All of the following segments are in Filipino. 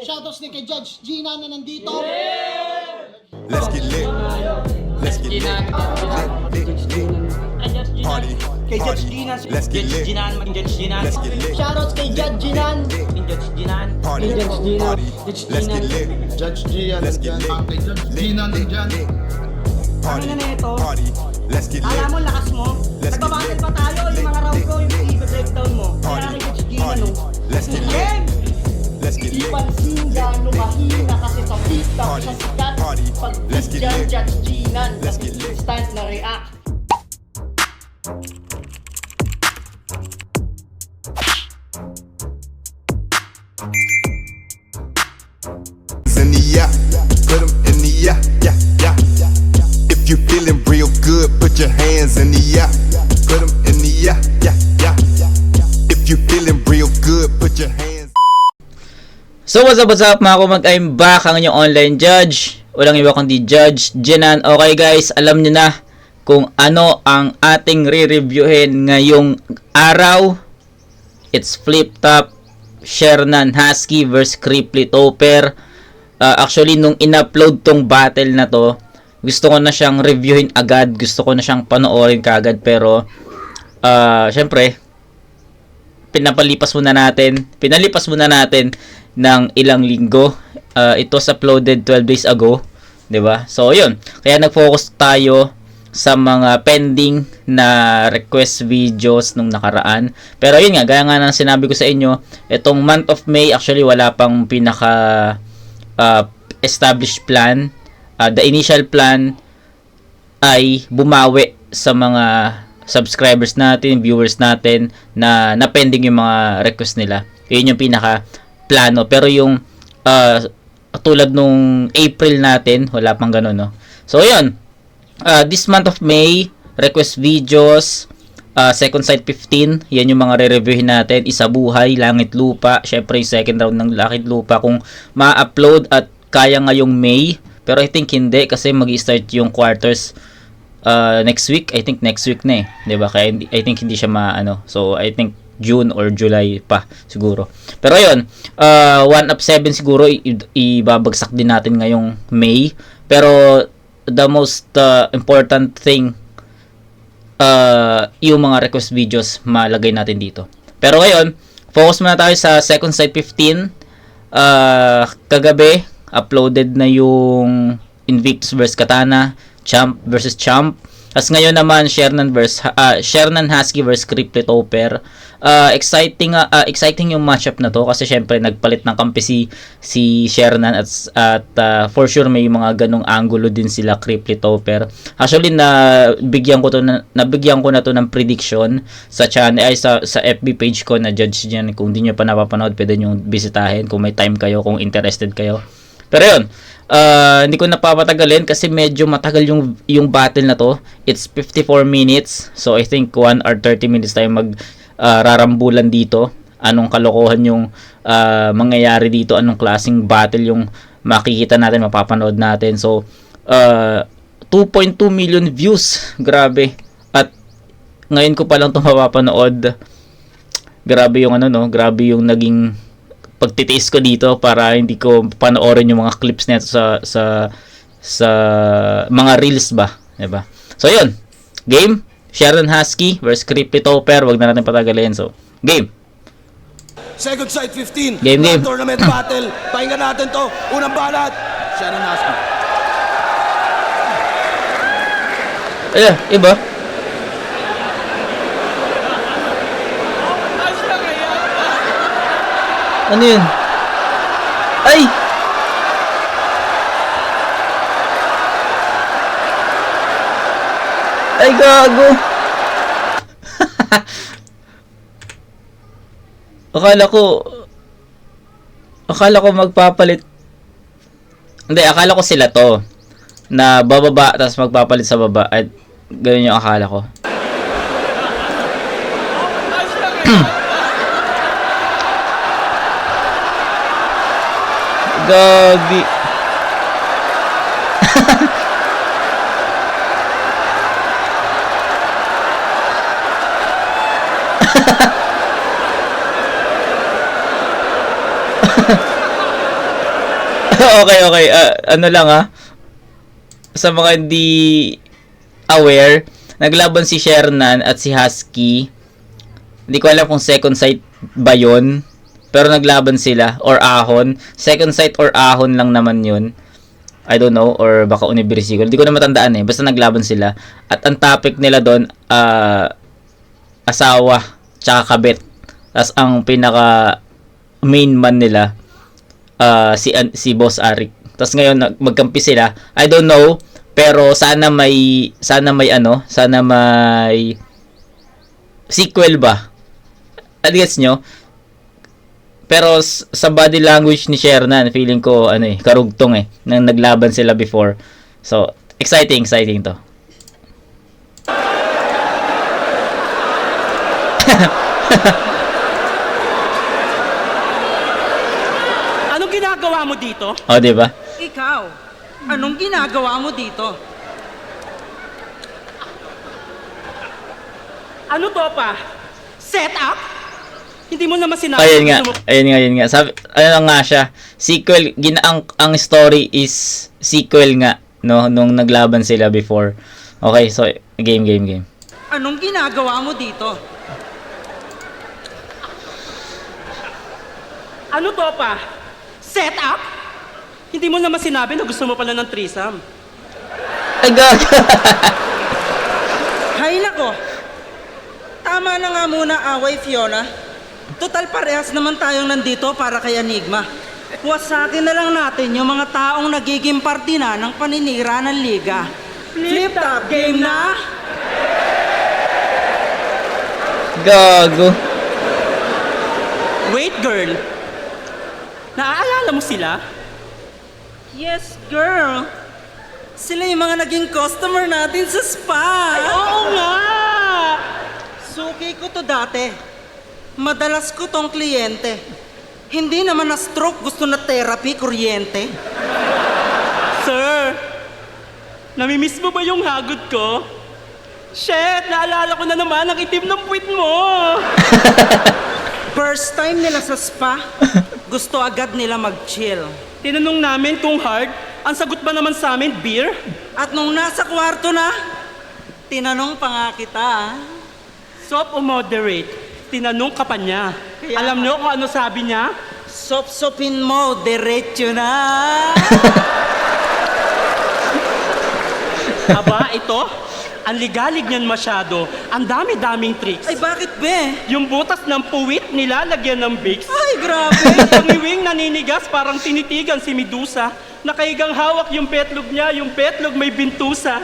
Shoutouts din kay Judge Gina na nandito. Let's get lit. Let's get lit. Party. Kay Judge Gina. Let's get lit. Let's get lit. Shoutouts kay Judge Ginan. Party. Party. Let's get lit. Judge Gian. Let's get lit. Gina nandyan. Party. Ano na ito? Party. Let's get lit. Alam mo, lakas mo. Let's get Nagbabattle lit. pa tayo. Yung mga round ko, yung i-breakdown mo. Kaya Party. kay Judge Gina, Party. no? Let's get lit. Game! Let's get Di lit. pansin gano'ng mahina kasi sa TikTok Party. sa sikat. Party. Pag Let's get dyan, lit. Judge Ginan. Let's get lit. Instant na react. In the yeah, put 'em in the yeah, yeah, yeah. If you feeling real good, put your hands in the yeah, put 'em in the yeah, yeah, yeah. If you feeling real good, put your hands. So what's up mga kumag, I'm back, ang inyong online judge. Walang iba kundi Judge Ginan. Okay guys, alam nyo na kung ano ang ating re-reviewin ngayong araw. It's Flip Top Shernan Husky vs Cripply Topper. Actually, nung in-upload tong battle na to, gusto ko na siyang reviewin agad. Gusto ko na siyang panoorin kagad. Pero, syempre, pinalipas muna natin ng ilang linggo. It was uploaded 12 days ago. 'Di ba? So, yun. Kaya nag-focus tayo sa mga pending na request videos nung nakaraan. Pero yun nga, gaya nga ng sinabi ko sa inyo, itong month of May, actually wala pang pinaka established plan. The initial plan ay bumawi sa mga subscribers natin, viewers natin na pending yung mga request nila. Yun yung pinaka plano. Pero yung tulad nung April natin, wala pang ganun, no? So yun, this month of May, request videos, Second Sight 15, yan yung mga re-reviewin natin. Isa Buhay, Langit Lupa, syempre yung second round ng Langit Lupa kung ma-upload at kaya ngayong May, pero I think hindi kasi mag-i-start yung quarters next week. I think next week na eh, 'di ba? Kaya I think hindi siya so I think June or July pa siguro. Pero ayun, 1 up 7 siguro ibabagsak din natin ngayong May. Pero the most important thing, yung mga request videos malagay natin dito. Pero ngayon, focus muna tayo sa Second Sight 15. Kagabi, uploaded na yung Invictus vs Katana, Champ vs Champ. As ngayon naman, Shernan Husky vs Cripply Topper. Exciting yung matchup na to kasi syempre nagpalit ng kampi si Shernan at for sure may mga ganong angulo din sila Cripply Topper. Actually nabigyan ko na to ng prediction sa channel sa FB page ko na Judge Ginan. Kung hindi niyo pa napapanood, pwede niyo bisitahin kung may time kayo, kung interested kayo. Pero yun, hindi ko napapatagalin kasi medyo matagal yung battle na to. It's 54 minutes. So I think 1 or 30 minutes tayo rarambulan dito. Anong kalokohan yung mangyayari dito, anong klaseng battle yung makikita natin, mapapanood natin. So 2.2 million views. Grabe. At ngayon ko pa lang ito mapapanood. Grabe yung grabe yung naging pagtitiis ko dito para hindi ko panoorin yung mga clips nito sa mga reels ba, 'di ba? So 'yun. Game, Shernan Husky versus Cripply Topper. Wag na natin patagalin. So, game. Second Sight 15. Game. Tournament battle. Pakinggan natin to. Unang balat. Shernan Husky. Iba. Ano yun? Ay! Ay, gago! Akala ko magpapalit. Hindi, akala ko sila to. Na bababa, tapos magpapalit sa baba. At ganun yung akala ko. Gagi. Okay. Ano lang sa mga hindi aware, naglaban si Shernan at si Husky. Hindi ko alam kung second sight ba yun. Pero naglaban sila. Or ahon. Second sight or ahon lang naman yun. I don't know. Or baka universal. Hindi ko na matandaan eh. Basta naglaban sila. At ang topic nila doon, asawa, tsaka kabit. Tapos ang pinaka main man nila, si Boss Arik. Tapos ngayon, magkampi sila. I don't know. Pero sana may sequel ba? Gets nyo? Pero sa body language ni Shernan, feeling ko karugtong nang naglaban sila before. So, exciting to. Anong ginagawa mo dito? Oh, 'di ba? Ikaw, anong ginagawa mo dito? Ano to pa? Set up? Hindi mo naman sinabi. Ayun nga. Sabi, nga siya, sequel, ang story is sequel nga, no, nung naglaban sila before. Okay, so, game. Anong ginagawa mo dito? Ano to pa? Set up? Hindi mo naman sinabi na gusto mo pala ng threesome. Ay, gaga. Hay nako. Tama na nga muna away, Fiona. Total parehas naman tayong nandito para kay Enigma. Wasakin na lang natin yung mga taong nagiging parte na ng paninira ng liga. Flip top game na! Gago. Wait, girl. Naaalala mo sila? Yes, girl. Sila yung mga naging customer natin sa spa. Ay, oo nga! Suki ko to dati. Madalas ko tong kliyente. Hindi naman na stroke, gusto na therapy, kuryente. Sir, namimiss mo ba yung hagod ko? Shit, naalala ko na naman ang itim ng puwit mo. First time nila sa spa, gusto agad nila mag-chill. Tinanong namin kung hard, ang sagot ba naman sa amin, beer? At nung nasa kwarto na, tinanong pa nga kita. Soft o moderate? Tinanong ka pa niya. Alam niyo kung ano sabi niya? Sop-sopin mo, diretso na. Aba, ito, ang ligalig niyan masyado. Ang dami-daming tricks. Ay, bakit be? Yung butas ng puwit, nilalagyan ng Vicks. Ay, grabe. Ang iwing naninigas, parang tinitigan si Medusa. Nakaigang hawak yung petlog niya, yung petlog may bintusa.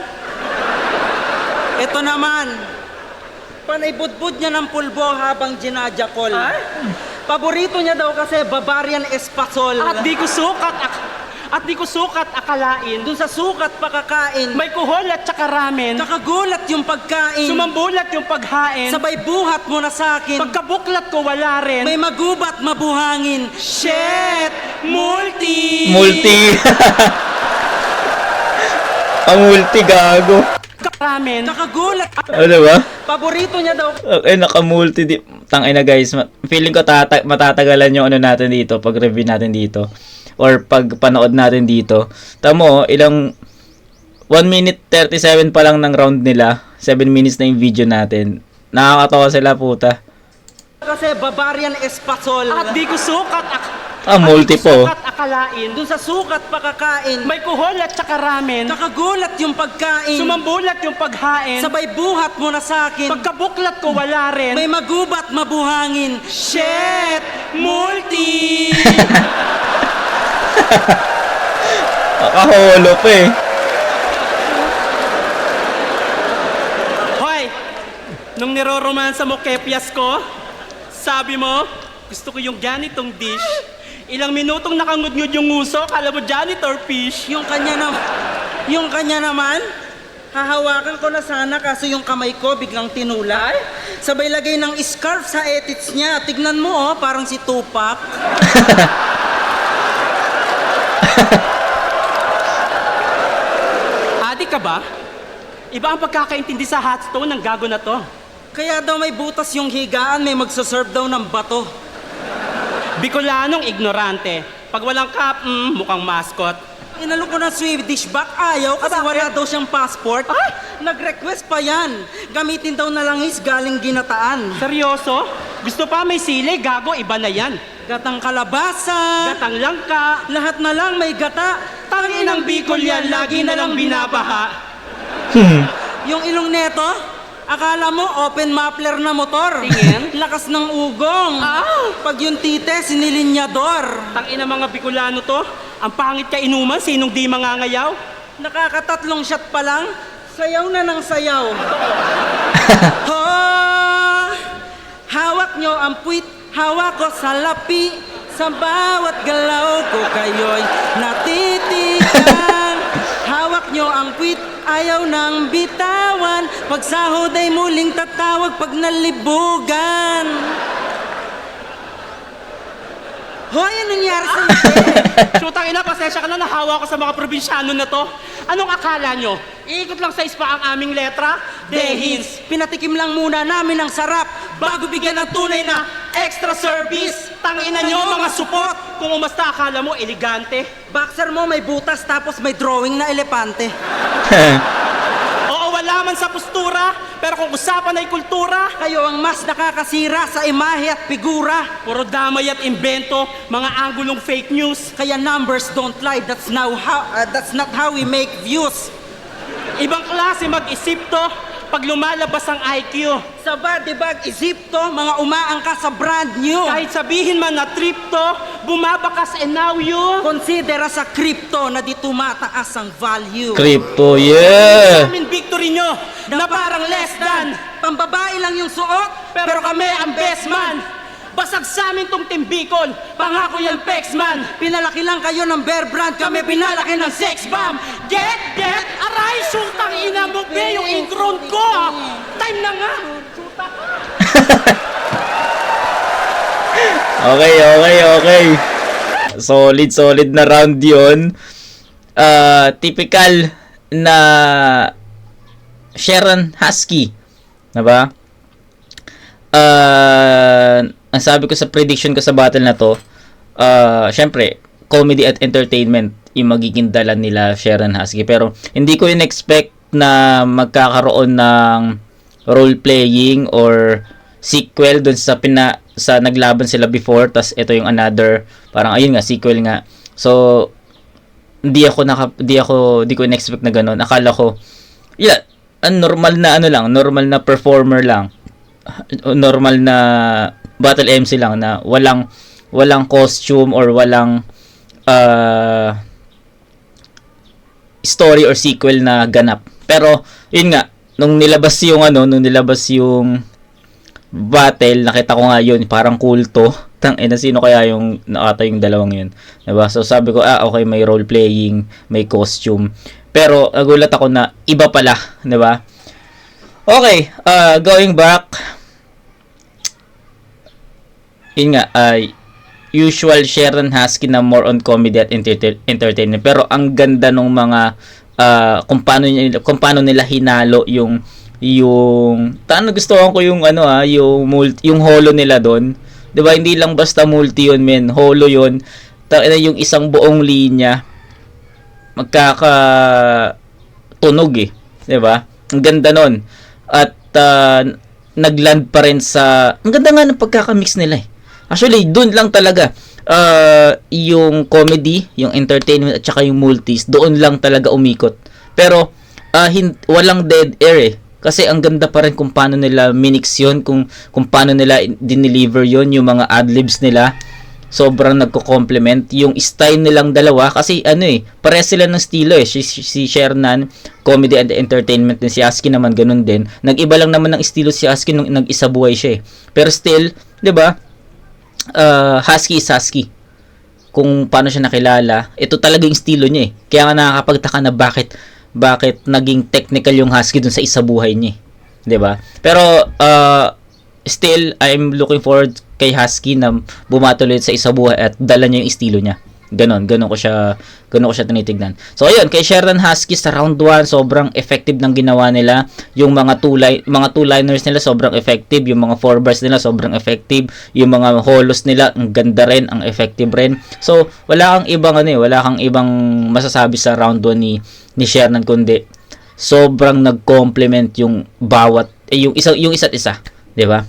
Ito naman. Panaybudbud niya ng pulbo habang ginajakol. Ay? Paborito niya daw kasi Bavarian Espasol. At di ko sukat akalain. Dun sa sukat pakakain. May kuhol at saka ramen. Kakagulat yung pagkain. Sumambulat yung paghain. Sabay buhat mo na sakin. Pagkabuklat ko wala rin. May magubat mabuhangin. Shit! Multi! Multi, gago. Ramen. Kakagulat. Ano ba? Paborito niya daw. Naka-multi. Tangina guys, feeling ko matatagalan yung ano natin dito, pag-review natin dito. Or pag-panood natin dito. Tamo, ilang 1 minute 37 pa lang ng round nila. 7 minutes na yung video natin. Nakakatawa sila, puta. Kasi Bavarian Espasol. At di ko sukat multi po. Sukat akalain. Dun sa sukat pakakain. May kuhol at saka ramen. Kakagulat yung pagkain. Sumambulat yung paghain. Sabay buhat mo na sakin. Pagkabuklat ko wala rin. May magubat mabuhangin. Shit! Multi! Nakaholo pa eh. Hoy! Nung niroromansa mo kepyas ko, sabi mo, gusto ko yung ganitong dish. Ilang minutong nakangudngud yung nguso, kala mo janitor fish. Yung kanya naman, hahawakan ko na sana kaso yung kamay ko biglang tinulay. Sabay lagay ng scarf sa etits niya. Tignan mo parang si Tupac. Adi ka ba? Iba ang pagkakaintindi sa hotstone ng gago na to. Kaya daw may butas yung higaan, may magsaserve daw ng bato. Bicolanong ignorante. Pag walang cap, mukhang mascot. Inalo ko ng Swedish back, ayaw kasi wala daw siyang passport. Nag-request pa yan. Gamitin daw na langis galing Ginataan. Seryoso? Gusto pa may sili, gago, iba na yan. Gatang kalabasa. Gatang langka. Lahat na lang may gata. Tangin ng Bicol yan, lagi na lang binabaha. Yung ilong neto, akala mo open muffler na motor. Tingin? Lakas ng ugong. Pag yung tite, sinilinyador. Tangin ng mga Bicolano to, ang pangit ka inuman, sinong di mangangayaw? Nakakatatlong shot pa lang, sayaw na ng sayaw. Ho! Hawak nyo ang puwit, hawak ko sa lapi. Sa bawat galaw ko kayo'y natitigan. Hawak nyo ang puwit, ayaw ng bitawan. Pag sahod ay muling tatawag pag nalibugan. Hoy, anong nangyari sa Shootang ina, pasensya ka na, nahawa ko sa mga probinsyano na to. Anong akala nyo? Iikot lang sa ispa ang aming letra? Dehins. Pinatikim lang muna namin ang sarap Bago bigyan ng tunay na extra service. Tangina nyo, mga supot. Kung umasta akala mo, elegante. Boxer mo may butas tapos may drawing na elepante. Oo, wala man sa postura, pero kung usapan ay kultura, Kayo ang mas nakakasira sa imahe at figura. puro damay at imbento, mga anggulong fake news. Kaya numbers don't lie, that's not how we make views. Ibang klase mag-isip to pag lumalabas ang IQ. Sa body bag isip to, mga umaangka sa brand new. Kahit sabihin man na trip to, bumabakas and now you. Considera sa crypto na di tumataas ang value. Crypto, yeah! Amin victory nyo na parang less than. Pambabae lang yung suot, Pero kami ang best man. Basag sa amin tong Team Bicol, pangako yan pex man. pinalaki lang kayo ng bear brand, kami pinalaki ng sex bomb. Get, aray, sultang ina mo, be, yung intron ko, ah. Time na nga. Okay. Solid na round yun. Typical na Sharon Husky. Diba? Ang sabi ko sa prediction ko sa battle na to, syempre, comedy at entertainment yung magiging dala nila Sharon Husky. Pero hindi ko in-expect na magkakaroon ng role-playing or sequel dun sa naglaban sila before, tas ito yung another, parang ayun nga, sequel nga. So, hindi ko in-expect na ganun. Akala ko, normal na performer lang. Normal na battle MC lang na walang costume or walang story or sequel na ganap. Pero yun nga, nung nilabas yung battle, nakita ko nga yun, parang kulto. Tangina, sino kaya yung nakata yung dalawang yun? Diba? So sabi ko, okay, may role playing, may costume. Pero nagulat ako na iba pala, diba? Okay, going back, yun nga, usual Sharon Husky na more on comedy at entertainment. Pero ang ganda nung mga kung paano nila hinalo yung gustuhan ko yung yung holo nila doon. 'Di ba? Hindi lang basta multi yun, men. Holo yun. Yung isang buong linya magkakatunog eh. 'Di ba? Ang ganda nun. At nagland pa rin sa ang ganda nga ng pagkakamix nila eh. Actually, doon lang talaga yung comedy, yung entertainment at saka yung multis, doon lang talaga umikot. Pero walang dead air eh. Kasi ang ganda pa rin kung paano nila minix yun, kung paano nila dineliver yun, yung mga adlibs nila. Sobrang nagko-complement yung style nilang dalawa kasi pares sila ng estilo eh. Si Shernan, comedy and entertainment, din si Husky naman ganun din. Nag-iba lang naman ng estilo si Husky nung nag-isa buhay siya eh. Pero still, 'di ba? Husky is Husky. Kung paano siya nakilala, ito talaga yung estilo niya eh. Kaya nga nakakapagtaka na bakit naging technical yung Husky dun sa isa buhay niya eh. 'Di ba? Pero still I'm looking forward kay Husky na bumatuloy sa isa buhay at dala niya yung estilo niya. Ganon ko siya tinitignan. So ayun, kay Sherran Husky sa round 1, sobrang effective ng ginawa nila. Yung mga two-liners nila sobrang effective, yung mga 4 bars nila sobrang effective, yung mga holos nila ang ganda rin, ang effective rin. So wala kang ibang masasabi sa round 1 ni Sherran kundi sobrang nag-complement yung bawat yung isa't isa, 'di ba?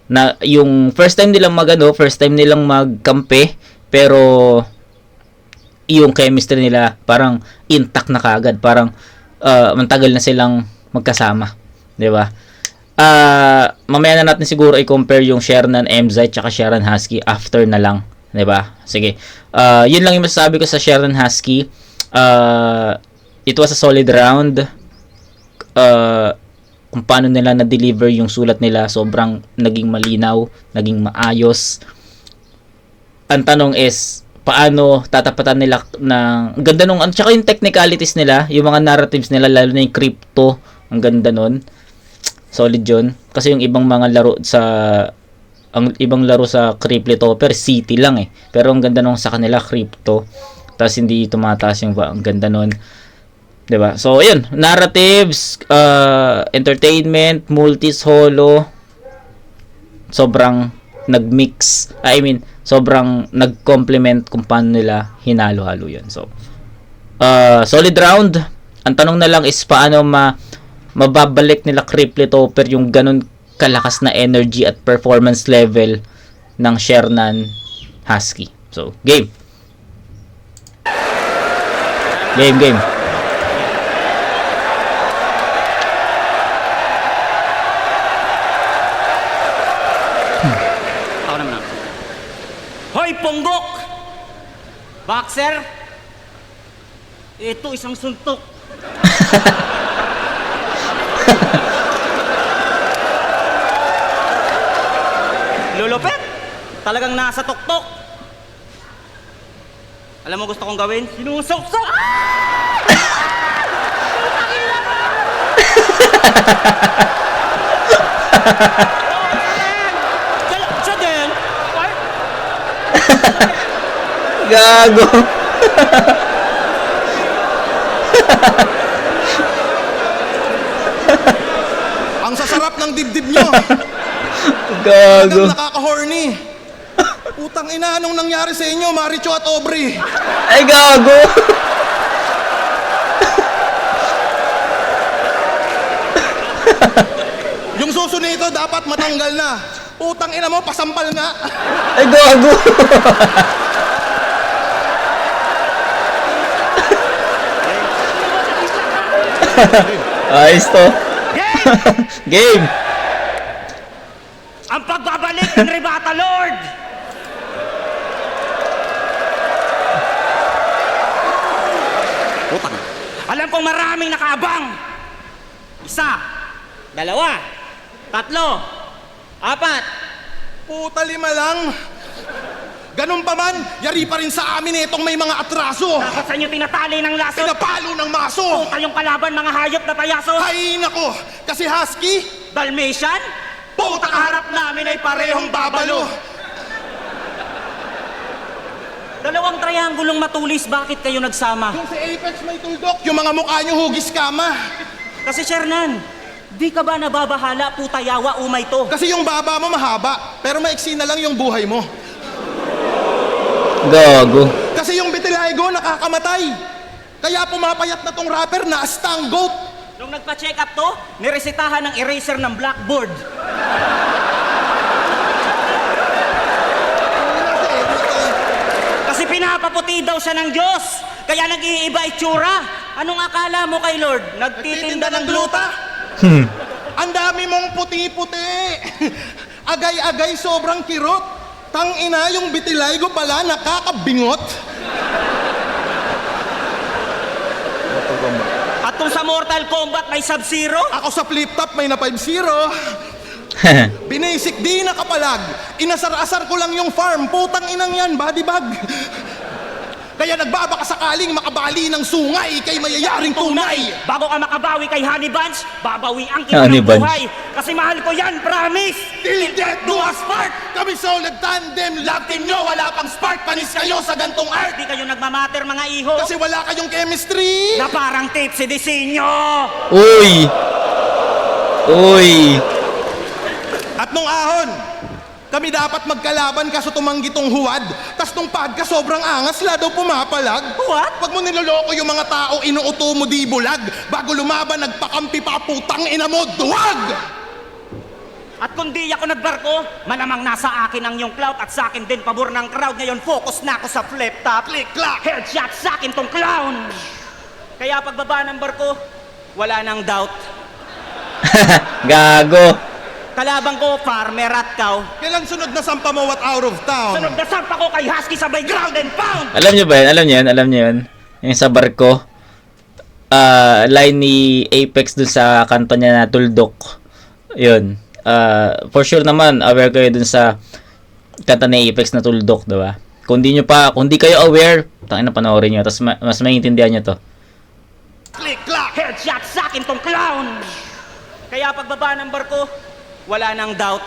Na yung first time nilang magkampe, pero yung chemistry nila parang intact na kaagad, parang mantagal na silang magkasama, 'di ba? Mamaya na natin siguro i-compare yung Shernan MZ at Sherran Husky after na lang, 'di ba? Sige. Yun lang yung masasabi ko sa Sherran Husky. It was a solid round. Kung paano nila na-deliver yung sulat nila, sobrang naging malinaw, naging maayos. Ang tanong is, paano tatapatan nila ng ganda nung tsaka yung technicalities nila, yung mga narratives nila, lalo na yung crypto, ang ganda nun. Solid yun. Kasi yung ibang laro sa Cryptopper city lang eh. Pero ang ganda nung sa kanila crypto. Tapos hindi tumataas yung ang ganda nun. 'Di ba? So ayun, narratives, entertainment, multis, holo, sobrang nag-mix. Sobrang nag-complement kung paano nila hinalo-halo yun. So, solid round. Ang tanong na lang is paano mababalik nila Cryptopper yung ganun kalakas na energy at performance level ng Shernan Husky. So, game. Hoy, Ponggok! Boxer! Ito, isang suntok. Lulupit! Talagang nasa tuktok. Alam mo gusto kong gawin? Sinusok-sok! Siya din! Gago. Ang sasarap ng dibdib nyo. Gago. Talagang nakaka-horny. Putang ina, anong nangyari sa inyo, Maricho at Aubrey? Ay, gago. Yung suso nito dapat matanggal na. Putang ina mo, pasampal nga. Ay, gago. Ayos to. Game. Ang pagbabalik ng Rebata Lord! Putang. Alam kong maraming nakaabang. 1, 2, 3, 4, 5. Puta, 5 lang. Ganun pa man, yari pa rin sa amin itong may mga atraso. Bakit sa inyo tinatali ng laso? Pinapalo ng maso. Puta yung kalaban, mga hayop na payaso. Ay nako, kasi husky, Dalmatian? puta kaharap namin ay parehong babalo. Dalawang triangulong matulis, bakit kayo nagsama? Yung si Apex may tuldok, yung mga mukha nyo hugis kama. Kasi Shernan, di ka ba nababahala, puta yawa, umay to? Kasi yung baba mo mahaba, pero maiksi na lang yung buhay mo. Gago. Kasi yung vitiligo nakakamatay. Kaya pumapayat na tong rapper na astang goat. Nung nagpa-check up to, niresitahan ng eraser ng blackboard. Kasi pinapaputi daw siya ng Diyos. Kaya nag-iiba itsura. Anong akala mo kay Lord? Nagtitinda ng gluta? Ang dami mong puti-puti. Agay-agay, sobrang kirot. Tang ina, yung vitiligo pala nakakabingot. At kung sa Mortal Kombat may Sub-Zero? Ako sa flip-top may na 5-0. Binasic di nakapalag. Inasar-asar ko lang yung farm. Putang inang yan, body bag. Kaya nagbabaka sakaling makabali ng sungay kay mayayaring tunay. Bago ka makabawi kay Honey Bunch, babawian kita Honey ng Bunch. buhay. Kasi mahal ko yan, promise! Till death do us part. Kami solid tandem, love team nyo, wala pang spark. Panis kayo sa gantong art. Di kayo nagmamatter mga iho. Kasi wala kayong chemistry. Na parang tipsy disenyo. Uy! Uy! At nung ahon, kami dapat magkalaban kaso tumanggi tong huwad. Tas nung pagka sobrang angas, la daw pumapalag. What? Pag mo niloloko yung mga tao, inuuto mo di bulag. Bago lumaban, nagpakampi pa, putang ina mo, duwag! At kung di ako nagbarko, malamang nasa akin ang yung clout at sa akin din pabor ng crowd. Ngayon focus na ako sa flip top. Click, clack! Headshot sa akin tong clown. Kaya pagbaba ng barko, wala nang doubt. Gago! Kalabang ko, farmer at cow. Kailan sunod na sampa mo what out of town? Sunod na sampa ko kay Husky sabay ground and pound. Alam niyo ba yan? Alam niyo yan? Alam niyo yun? Yung sa barko, line ni Apex dun sa kanta niya na Tuldok. Yun. For sure naman, aware kayo dun sa kanta ni Apex na Tuldok, diba? Kung di kayo aware, tangina panoorin niyo, tapos mas maintindihan niyo to. Click, clack! Headshot sa akin tong clown. Kaya pagbaba ng barko, wala nang doubt.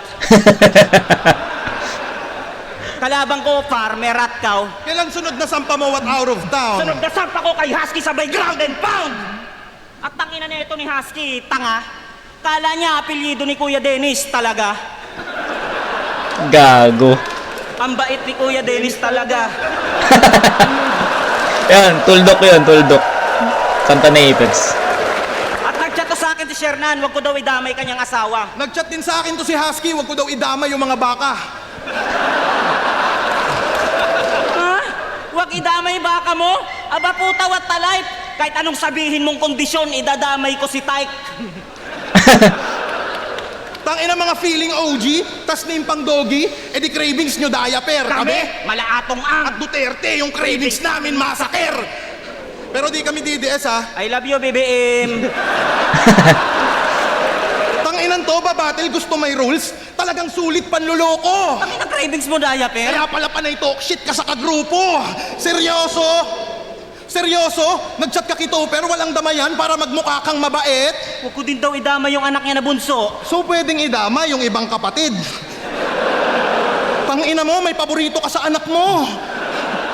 Kalabang ko, farmer at cow. Kailan sunod na sampa mo what out of town? Sunod na sampa ko kay Husky sabay ground and pound. At tangina na ito ni Husky, tanga. Kala niya apelyido ni Kuya Dennis talaga. Gago. Ang bait ni Kuya Dennis talaga. Yan, Tuldok yun, Tuldok. Kanta ni Apex. At nagchat to sa akin si Shernan, wag ko daw idamay kanyang asawa. Nagchat din sa akin to si Husky, wag ko daw idama yung mga baka. Ha? Wag idamay baka mo? Aba puta, what a life. Kahit anong sabihin mong kondisyon, idadamay ko si Tyke. Tangina mga feeling OG, tas name pang doggy, edi cravings nyo diaper. Kami, malaatong ang. At Duterte, yung cravings namin masaker. Pero di kami DDS ha. I love you, BBM. Tanginan to, babattle, gusto may rules. Talagang sulit panluloko. Kami na cravings mo, diaper. Kaya pala panay talk shit ka sa kagrupo. Seryoso? Seryoso? Nagchat ka kito pero walang damayan para magmukha kang mabait? Huwag ko din daw idamay yung anak niya na bunso. So pwedeng idama yung ibang kapatid. Tangina mo, may paborito ka sa anak mo.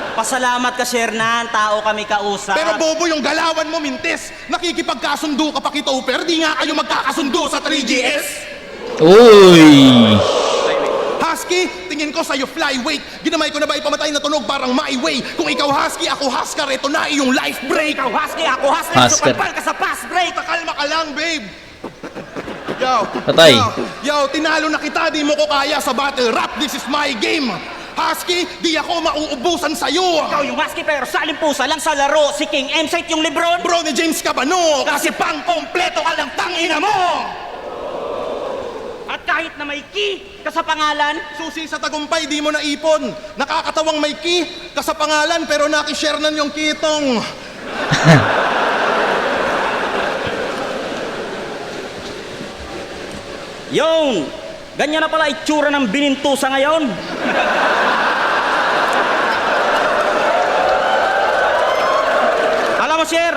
Pasalamat ka, Shernan. Tao kami kausap. Pero bobo yung galawan mo, mintis. Nakikipagkasundo ka pa kito, pero di nga kayo magkakasundo sa 3GS. Uy! Husky, tingin ko sa'yo flyweight. Ginamay ko na ba ipamatay na tunog parang my way? Kung ikaw Husky, ako Husker, ito na iyong life break. Ikaw, Husky, ako Husky. Husker. Sukapal ka sa pass break. Kalma ka lang, babe. Yo, Patay. yo, tinalo na kita, di mo ko kaya sa battle rap. This is my game. Husky, di ako mauubusan sa'yo. Ikaw yung Husky pero salimpusa lang sa laro. Si King M-Site yung Lebron. Bro ni James Cabano, kasi pang kompleto ka lang tangina mo. At kahit na may key ka sa pangalan, Susi sa tagumpay, di mo naipon. Nakakatawang may key ka sa pangalan, pero nakishare nan yung kitong. yun, ganyan na pala itsura ng binintusa ngayon. Alam mo, Sher,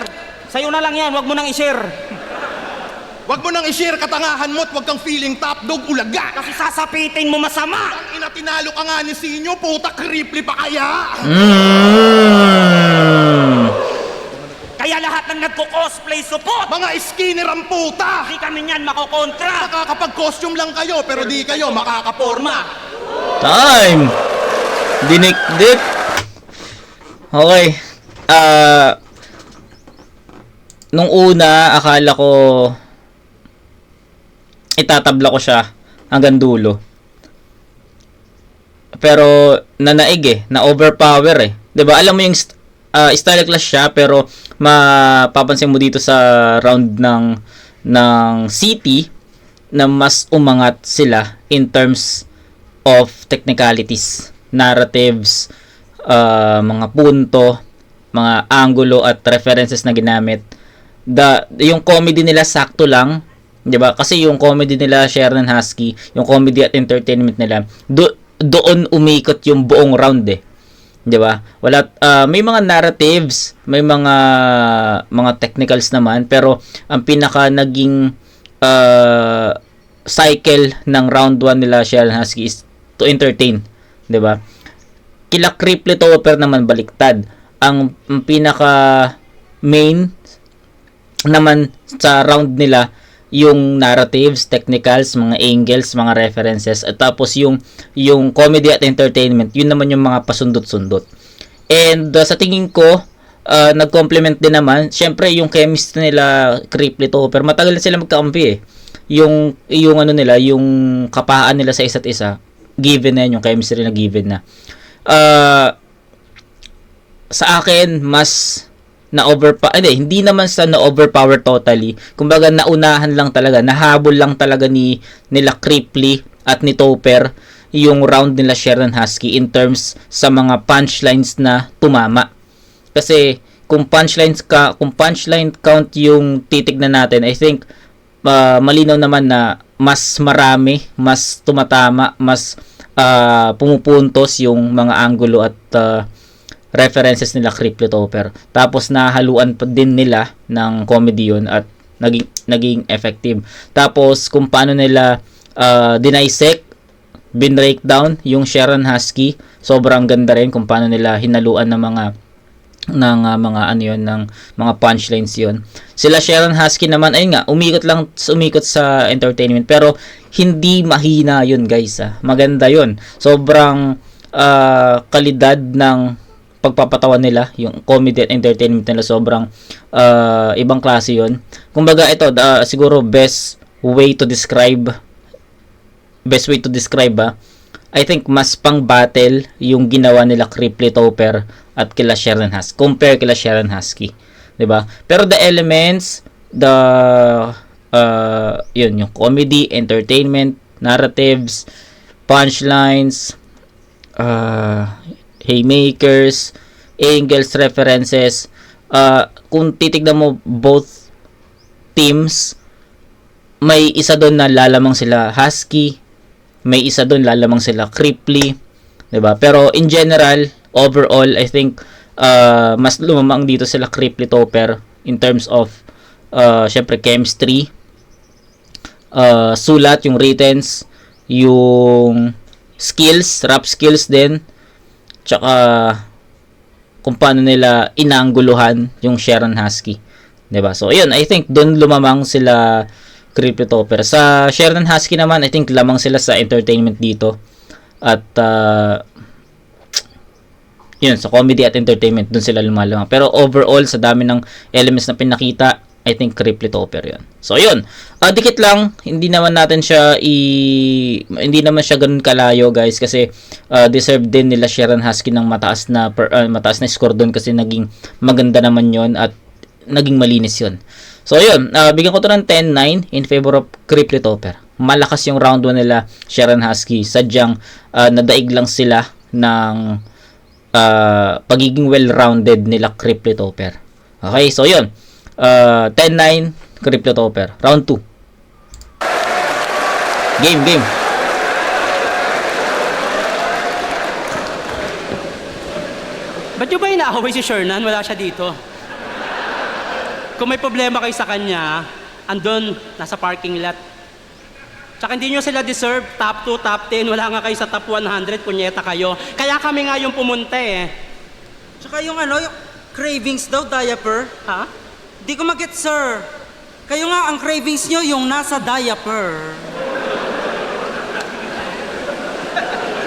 sa'yo na lang yan, wag mo nang i-share. Wag mo nang i-share katangahan mo at wag kang feeling top dog ulaga. Kasi sasapitin mo masama. Ang ina, tinalo ka nga ni Sinyo, puta kripli pa kaya. Kaya lahat ng nagko-cosplay support. Mga skinner ang puta. Di kami niyan makokontra. Nakakapag-costume lang kayo, pero di kayo makakaporma. Time! Dinik-dik. Okay. Nung una, akala ko itatabla ko siya hanggang dulo. Pero nanaig na-overpower 'Di ba? Alam mo yung style class siya pero mapapansin mo dito sa round ng city na mas umangat sila in terms of technicalities, narratives, mga punto, mga angulo at references na ginamit. Yung comedy nila sakto lang, 'di ba? Kasi yung comedy nila Shernan Husky, yung comedy at entertainment nila, doon umikot yung buong round 'di ba? Wala may mga narratives, may mga technicals naman, pero ang pinaka naging cycle ng round 1 nila Sharon Husky is to entertain, 'di ba? Kila Cripply Topper naman baliktad. Ang pinaka main naman sa round nila yung narratives, technicals, mga angles, mga references, at tapos yung comedy at entertainment, yun naman yung mga pasundot-sundot. And sa tingin ko, nag-complement din naman, syempre yung chemistry nila Cripply Topper, matagal na sila magkakampi eh. Yung ano nila, yung kapaan nila sa isa't isa, given na yun, yung chemistry na given na. Sa akin, mas hindi naman sa na-overpower totally. Kumbaga naunahan lang talaga, nahabol lang talaga nila Cripply at ni Topper yung round nila Sharon Husky in terms sa mga punchlines na tumama. Kasi kung punchline count yung titignan natin, I think malinaw naman na mas marami, mas tumatama, mas pumupuntos yung mga anggulo at references nila Cripply Topper. Tapos nahaluan pa din nila ng comedy yun at naging effective. Tapos kung paano nila dinisect, bin-breakdown yung Sharon Husky, sobrang ganda rin kung paano nila hinaluan ng mga punchlines yun. Sila Sharon Husky naman, ayun nga, umikot sa entertainment, pero hindi mahina yun, guys. Maganda yun. Sobrang kalidad ng pagpapatawa nila, yung comedy at entertainment nila, sobrang ibang klase yun. Kumbaga ito, siguro best way to describe I think mas pang battle yung ginawa nila Cripply Topper at kila Sharon Husky, compare kila Sharon Husky, 'di ba? Pero the elements, yung comedy, entertainment, narratives, punchlines, haymakers, angles, references, kung titignan mo both teams, may isa doon na lalamang sila Husky, may isa doon lalamang sila Cripply, 'di ba? Pero in general, overall, I think mas lumamang dito sila Cripply Topper in terms of syempre chemistry, sulat, yung writtens, yung skills, rap skills din, tsaka kung paano nila inaangguluhan yung Sharon Husky, 'di ba? So ayun, I think doon lumamang sila Cripply Topper. Sa Sharon Husky naman, I think lamang sila sa entertainment dito. At yun, sa comedy at entertainment, doon sila lumalamang. Pero overall, sa dami ng elements na pinakita, I think Cripply Topper yun. So yun, dikit lang, hindi naman siya ganun kalayo, guys, kasi deserve din nila Sharon Husky ng mataas na score doon, kasi naging maganda naman yon at naging malinis yon. So yun, bigyan ko to ng 10-9 in favor of Cripply Topper. Malakas yung round 1 nila Sharon Husky, sadyang nadaig lang sila ng pagiging well-rounded nila Cripply Topper. Okay, so yun, 10-9 Cripply Topper. Round 2. Game. Ba't nyo ba inaaway si Shernan? Wala siya dito. Kung may problema kayo sa kanya, andun, nasa parking lot. Tsaka hindi nyo sila deserve, top 2, top 10, wala nga kayo sa top 100, punyeta kayo. Kaya kami nga yung pumunta eh. Tsaka yung yung cravings daw, diaper. Ha? Di ko mag-get, sir. Kayo nga, ang cravings nyo yung nasa diaper.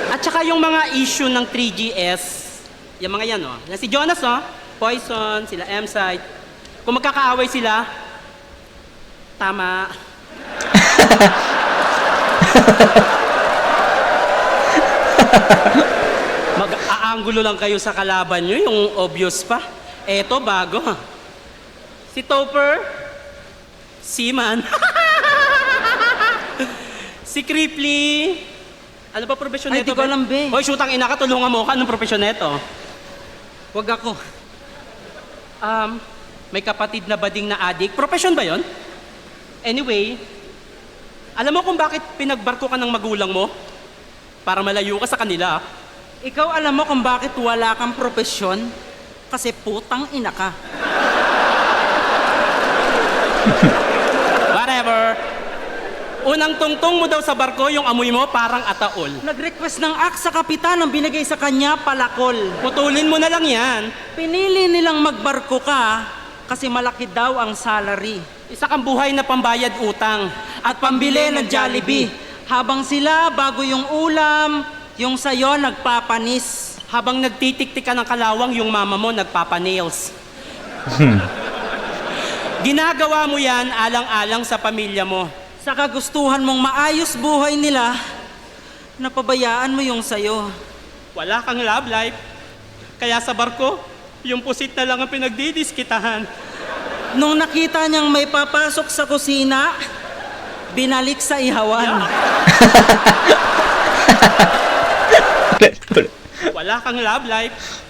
At tsaka yung mga issue ng 3GS, yung mga yan, Yan si Jonas, Poison, sila M-Site. Kung magkakaaway sila, tama. Mag-aangulo lang kayo sa kalaban nyo, yung obvious pa. Eto, bago. Si Topper, Seaman. Si Cripply, ano ba profesyon Ay, neto? di ko alam, be. Hoy, shootang ina ka, tulungan mo ka. Anong profesyon neto? Wag ako. May kapatid na bading na adik. Profesyon ba yon? Anyway, alam mo kung bakit pinagbarko ka ng magulang mo? Para malayo ka sa kanila. Ikaw alam mo kung bakit wala kang propesyon? Kasi putang ina ka. Whatever. Unang tungtong mo daw sa barko, yung amoy mo parang ataol. Nag-request ng axe sa kapitan ang binigay sa kanya, palakol. Putulin mo na lang yan. Pinili nilang magbarko ka kasi malaki daw ang salary. Isa kang buhay na pambayad utang. At pambili ng Jollibee. Habang sila, bago yung ulam, yung sayo nagpapanis. Habang nagtitiktik ka ng kalawang, yung mama mo nagpapanails. Ginagawa mo yan alang-alang sa pamilya mo. Sa kagustuhan mong maayos buhay nila, napabayaan mo yung sayo. Wala kang love life. Kaya sa barko, yung pusit na lang ang pinagdidiskitahan. Nung nakita niyang may papasok sa kusina, binalik sa ihawan. Wala kang love life.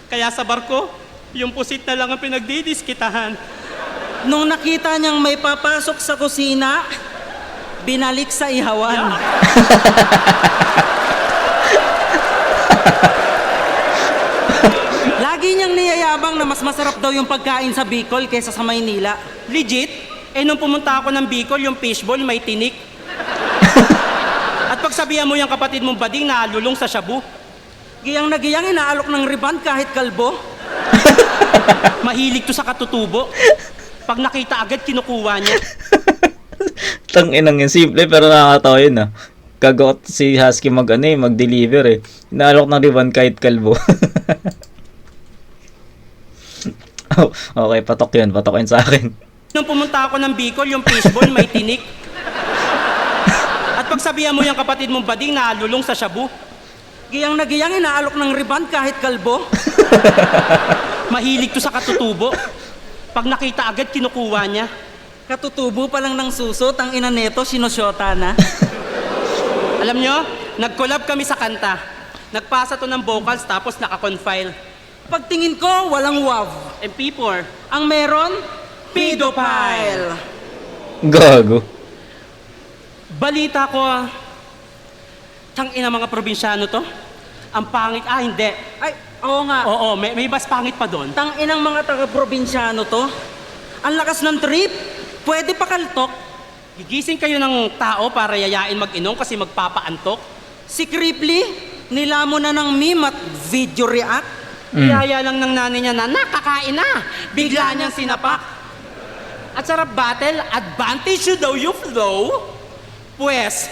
Kaya sa barko, yung pusit na lang ang pinagdidiskitahan. Nung nakita niyang may papasok sa kusina, binalik sa ihawan. Lagi niyang niyayabang na mas masarap daw yung pagkain sa Bicol kaysa sa Maynila. Legit? Nung pumunta ako ng Bicol, yung fishball may tinik. At pagsabihan mo yung kapatid mong bading na lulong sa shabu. Giyang na giyang inaalok ng riband kahit kalbo. Mahilig to sa katutubo. Pag nakita agad, kinukuha niya. Tanginang yun. Simple pero nakakatawa yun ah. Gagot si Husky mag-deliver eh. Inaalok ng ribbon kahit kalbo. Oh, okay, patok yun sa akin. Nung pumunta ako ng Bicol, yung fishball may tinik. At pagsabihan mo yung kapatid mong bading na lulong sa shabu. Giyang na giyang inaalok ng riband kahit kalbo. Mahilig to sa katutubo. Pag nakita agad, kinukuha niya. Katutubo pa lang ng susot, ang ina neto, sinusyota na. Alam nyo, nag-collab kami sa kanta. Nagpasa to ng vocals tapos naka-confile. Pagtingin ko, walang WAV. MP4. Ang meron, pedophile. Gago. Balita ko, tangina mga probinsyano to. Ang pangit, hindi. Ay, oo nga. Oo, may mas pangit pa doon. Tang inang mga taga-probinsyano to. Ang lakas ng trip. Pwede pa kaltok. Gigising kayo ng tao para yayain mag-inom kasi magpapaantok. Si Cripply, nilamon na ng meme at video react. Yaya lang ng nanay niya na nakakain na. Bigla niyang sinapak. At sarap battle, advantage you daw you flow. Pues,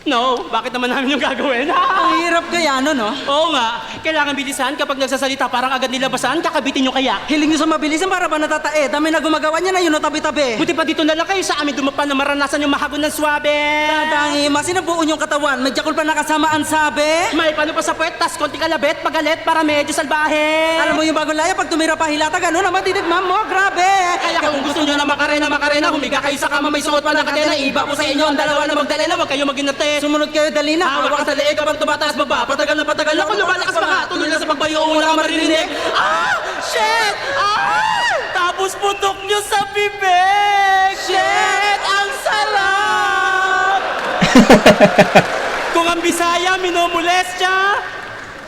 no, bakit naman namin yung gagawin? Ang hirap kaya no? Oo nga, kailangan bilisan kapag nagsasalita parang agad nilabasan, kakabitin nyo kaya. Hiling nyo sa mabilisan para ba natatae? Dami na gumagawa niya na yun o tabi-tabi. Buti pa dito na lang kayo sa amin dumapan na maranasan yung mahagon ng swabe. Tadangi, masinabuon yung katawan. May jakol pa nakasama ang sabi. May pano pa sa puwet, tas konti kalabit, pagalit para medyo salbahe. Alam mo yung bagong laya, pag tumira pa hilata, gano'n naman titigman mo, grabe. Kaya kung gusto nyo na makarena, humiga kayo sa kama, may suot pa ng kadena, iba ko sa inyo, ang dalawa na magdalena, huwag kayo maginate. Sumunod kayo, dali na. Hawak ka sa leeg kapag tumataas baba, patagal na patagal ako, lumalakas pa ka, tuloy na sa pagbayo, wala ka maririnig. Ah! Shit! Ah! Tapos putok nyo sa bibig! Shit! Ang sarap! Kung ang Bisaya, minomolestya,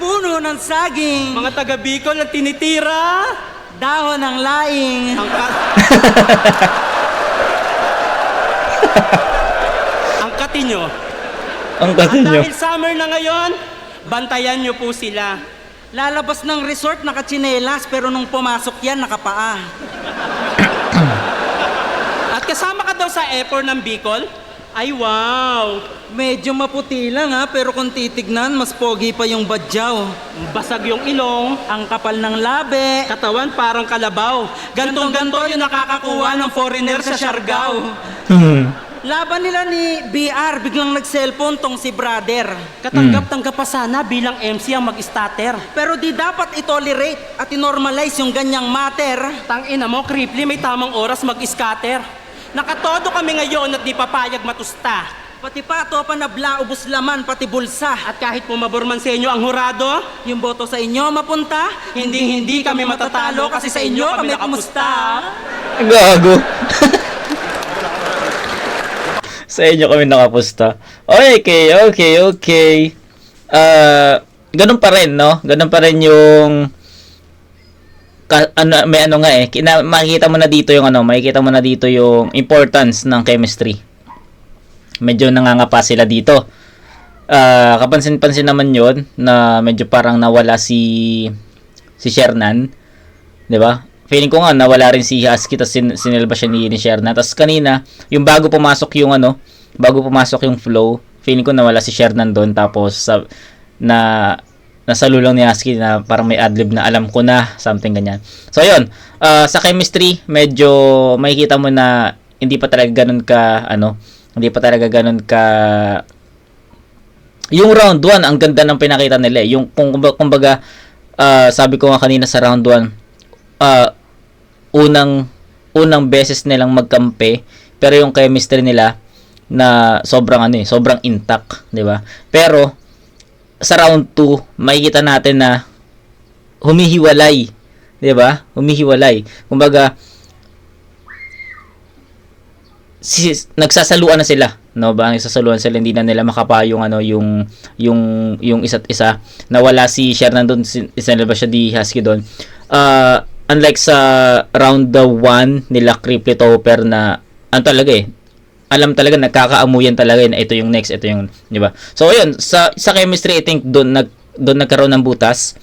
Puno ng saging, mga taga Bicol ang tinitira, dahon ng laing. Ang katinyo. Ang At kasi nyo. dahil summer na ngayon, bantayan nyo po sila. Lalabas ng resort, nakatsinelas, pero nung pumasok yan, nakapaa. At kasama ka daw sa effort ng Bicol? Ay, wow! Medyo maputi lang ha, pero kung titignan, mas pogi pa yung badyaw. Basag yung ilong, Ang kapal ng labi. katawan parang kalabaw. Gantong-ganto yung nakakakuha ng foreigner sa Siargao. Laban nila ni BR, biglang nag-cellphone tong si brother. Katanggap-tanggap pa sana bilang MC ang mag-starter. Pero di dapat itolerate at inormalize yung ganyang matter. Tangina mo, Cripply, may tamang oras mag-scatter. Nakatodo kami ngayon at di papayag matusta. Pati pato pa na bla, ubos laman, pati bulsa. At kahit pumabor man sa inyo ang hurado, Yung boto sa inyo mapunta, hindi kami matatalo kasi sa inyo kami nakamusta. Gago. Sa inyo kami nakapusta. Okay. ganun pa rin, no? Ganun pa rin yung may ano nga eh, makikita mo na dito yung makikita mo na dito yung importance ng chemistry. Medyo nangangapa sila dito. Kapansin-pansin naman yon na medyo parang nawala si Shernan, 'di ba? Feeling ko nga nawala rin si Husky, tapos sinilba siya ni Shernan. Tapos kanina, yung bago pumasok yung flow, feeling ko nawala si Shernan doon, tapos nasa lulong ni Husky na parang may adlib na alam ko na, something ganyan. So ayun, sa chemistry medyo makikita mo na hindi pa talaga ganun ka yung round 1 ang ganda ng pinakita nila eh. Yung kumbaga sabi ko nga kanina sa round 1, unang beses nilang magkampe, pero yung chemistry nila na sobrang sobrang intact, 'di ba? Pero sa round 2, makikita natin na humihiwalay, 'di ba? Humihiwalay. Kumbaga nagsasaluan na sila, no ba? Nagsasaluan sila, hindi na nila makapayong yung isa't isa. Nawala si Shernan doon, isinalba siya di Husky doon. Unlike sa round 1 nila Cripply Topper na talaga alam talaga, nagkakaamuyan talaga na ito yung next, ito yung, di ba? So ayun, sa chemistry I think doon nagkaroon ng butas.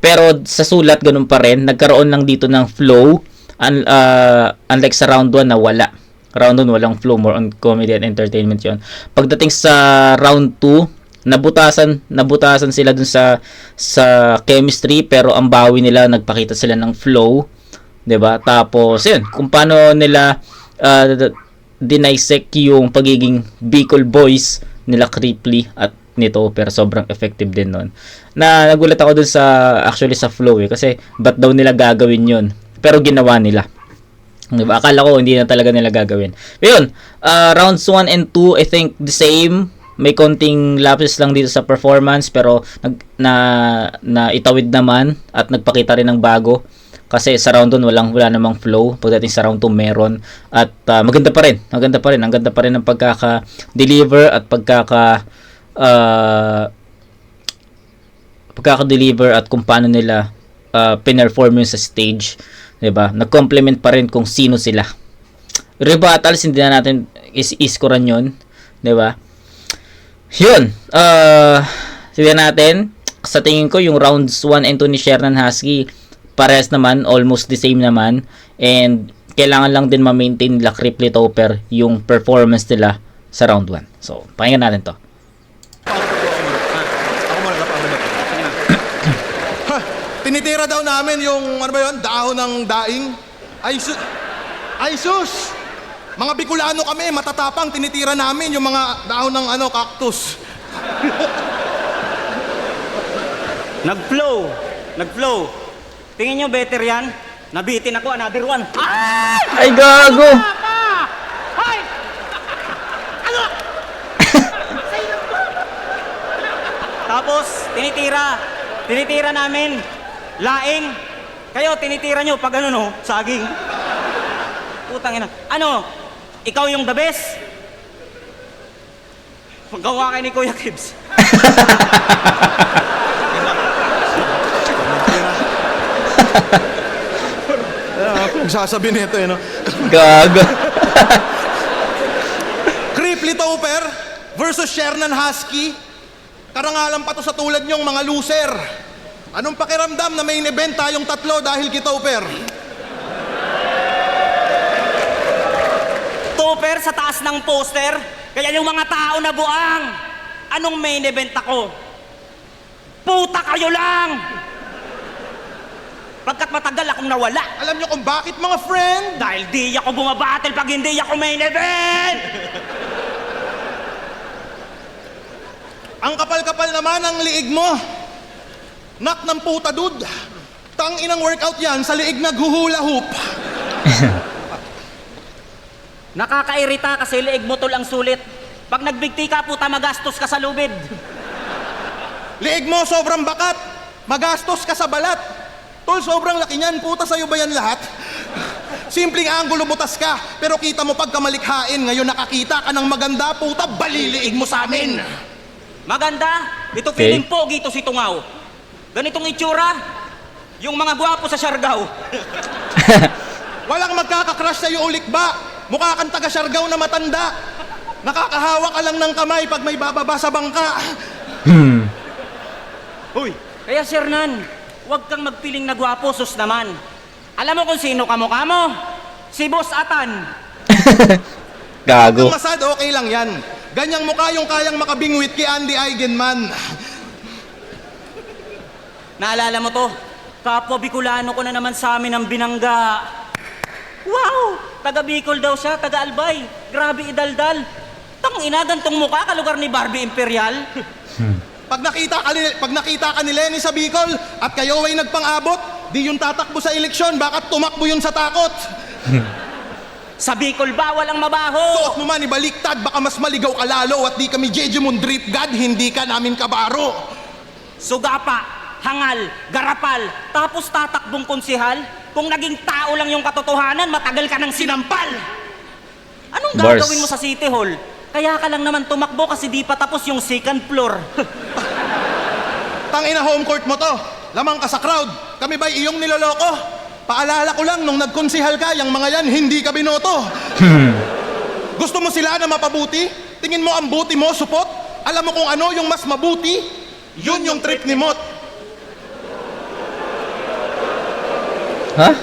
Pero sa sulat ganun pa rin, nagkaroon lang dito ng flow. Unlike sa round 1 na wala. Round 1 walang flow, more on comedy and entertainment 'yon. Pagdating sa round 2, nabutasan sila dun sa chemistry, pero ang bawi nila, nagpakita sila ng flow, 'di ba? Tapos yun, kung paano nila dinisect yung pagiging Bicol Boys nila Cripply at nito, pero sobrang effective din nun. Nagulat ako dun actually sa flow kasi ba't daw nila gagawin yun, pero ginawa nila, diba? Akala ko hindi na talaga nila gagawin. Yun, rounds 1 and 2 I think the same, may konting lapses lang dito sa performance, pero na itawid naman at nagpakita rin ng bago. Kasi sa round 1 wala namang flow, pagdating sa round 2 meron, at maganda pa rin. Ang ganda pa rin ng pagkaka-deliver at pagkaka-deliver at kung paano nila pinerform yun sa stage, 'di ba? Nag-complement pa rin kung sino sila. Rebuttals hindi na natin is-scorean 'yon, 'di ba? 'Yun. Tignan natin. Sa tingin ko yung rounds 1 and 2 ni Shernan Husky parehas naman, almost the same naman, and kailangan lang din ma-maintain nila Cripply Topper yung performance nila sa round 1. So, pakinggan natin to. Tinitira daw namin yung, dahon ng daing. Ay sus! Mga Bicolano kami, matatapang, tinitira namin yung mga dahon ng cactus. Nag-flow. Tingin nyo better yan? Nabitin ako, another one. Ay gago! Ay! Ano? Tapos, tinitira namin. Laing. Kayo, tinitira nyo pag saging. Putang ina. Ikaw yung the best? Gawa kayo ni Kuya Kibs. Sasabi nito Gago. Cripply Topper versus Shernan Husky. Karangalan pa to sa tulad nyong mga loser. Anong pakiramdam na main event tayong tatlo dahil kay Topper? Topper sa taas ng poster, kaya yung mga tao na buang. Anong main event ako? Puta kayo lang! Pagkat matagal akong nawala. Alam nyo kung bakit, mga friend? Dahil di ako bumabattle pag hindi ako main event! Ang kapal-kapal naman ang liig mo. Nak ng puta, dude. Tang inang workout yan sa liig naghuhula hoop. Nakakairita kasi liig mo tol ang sulit. Pag nagbigti ka, puta, magastos ka sa lubid. Liig mo sobrang bakat. Magastos ka sa balat. Tol, sobrang laki niyan. Puta, sa'yo ba yan lahat? Simpleng angulo butas ka. Pero kita mo pagka malikhain, ngayon nakakita ka ng maganda, puta, baliliig mo sa amin. Maganda? Ito Okay. feeling pogi to si Tungaw. Ganitong itsura. Yung mga gwapo sa Siargao. Walang magkakakrush sa'yo ulit ba? Mukha kang taga Siargao na matanda. Nakakahawa ka lang ng kamay pag may bababa sa bangka. Uy, kaya Sir Nan, huwag kang magpiling na gwapo, sus naman. Alam mo kung sino kamukha mo? Si Boss Atan. Gago. Ang masad, okay lang yan. Ganyang mukha yung kayang makabingwit kay Andy Eigenman. Naalala mo to? Kapwa Bicolano ko na naman sa amin ang binangga. Wow! Taga Bicol daw siya, taga Albay. Grabe idaldal. Tangina, gantong mukha, kalugar ni Barbie Imperial. Pag nakita ka ni Lenny sa Bicol at kayo ay nagpang-abot, di yung tatakbo sa eleksyon, bakit tumakbo yun sa takot? Sa Bicol bawal ang mabaho. Suot mo man ibaliktad, baka mas maligaw ka lalo at di kami Jejemon Drip God, hindi ka namin kabaro. Sugapa, hangal, garapal, tapos tatakbong konsihal. Kung naging tao lang yung katotohanan, matagal ka nang sinampal. Anong Bars. gagawin mo sa City Hall? Kaya ka lang naman tumakbo kasi di pa tapos yung second floor. Tangina, home court mo to. Lamang ka sa crowd. Kami ba'y iyong niloloko? Paalala ko lang, nung nagkonsihal ka, yung mga yan, hindi ka binoto. Gusto mo sila na mapabuti? Tingin mo ang buti mo, supot? Alam mo kung ano yung mas mabuti? Yun yung trip ni Mot. Ha?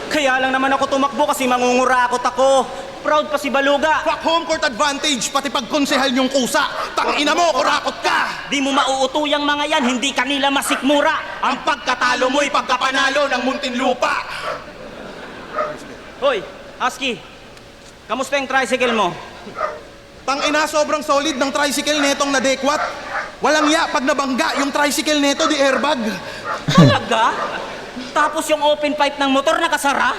Kaya lang naman ako tumakbo kasi mangungurakot ako. Proud pa si Baluga. Fuck home court advantage, pati pag konsehal yung kusa. Tangina mo, kurakot ka! Di mo mauutuyang mga yan, hindi kanila masikmura. Ang pagkatalo mo'y pagkapanalo ng Muntinlupa. Hoy, Husky, kamusta yung tricycle mo? Tangina, sobrang solid ng tricycle netong nadekwat. Walang ya pag nabangga yung tricycle neto di airbag. Talaga? Tapos yung open pipe ng motor nakasara?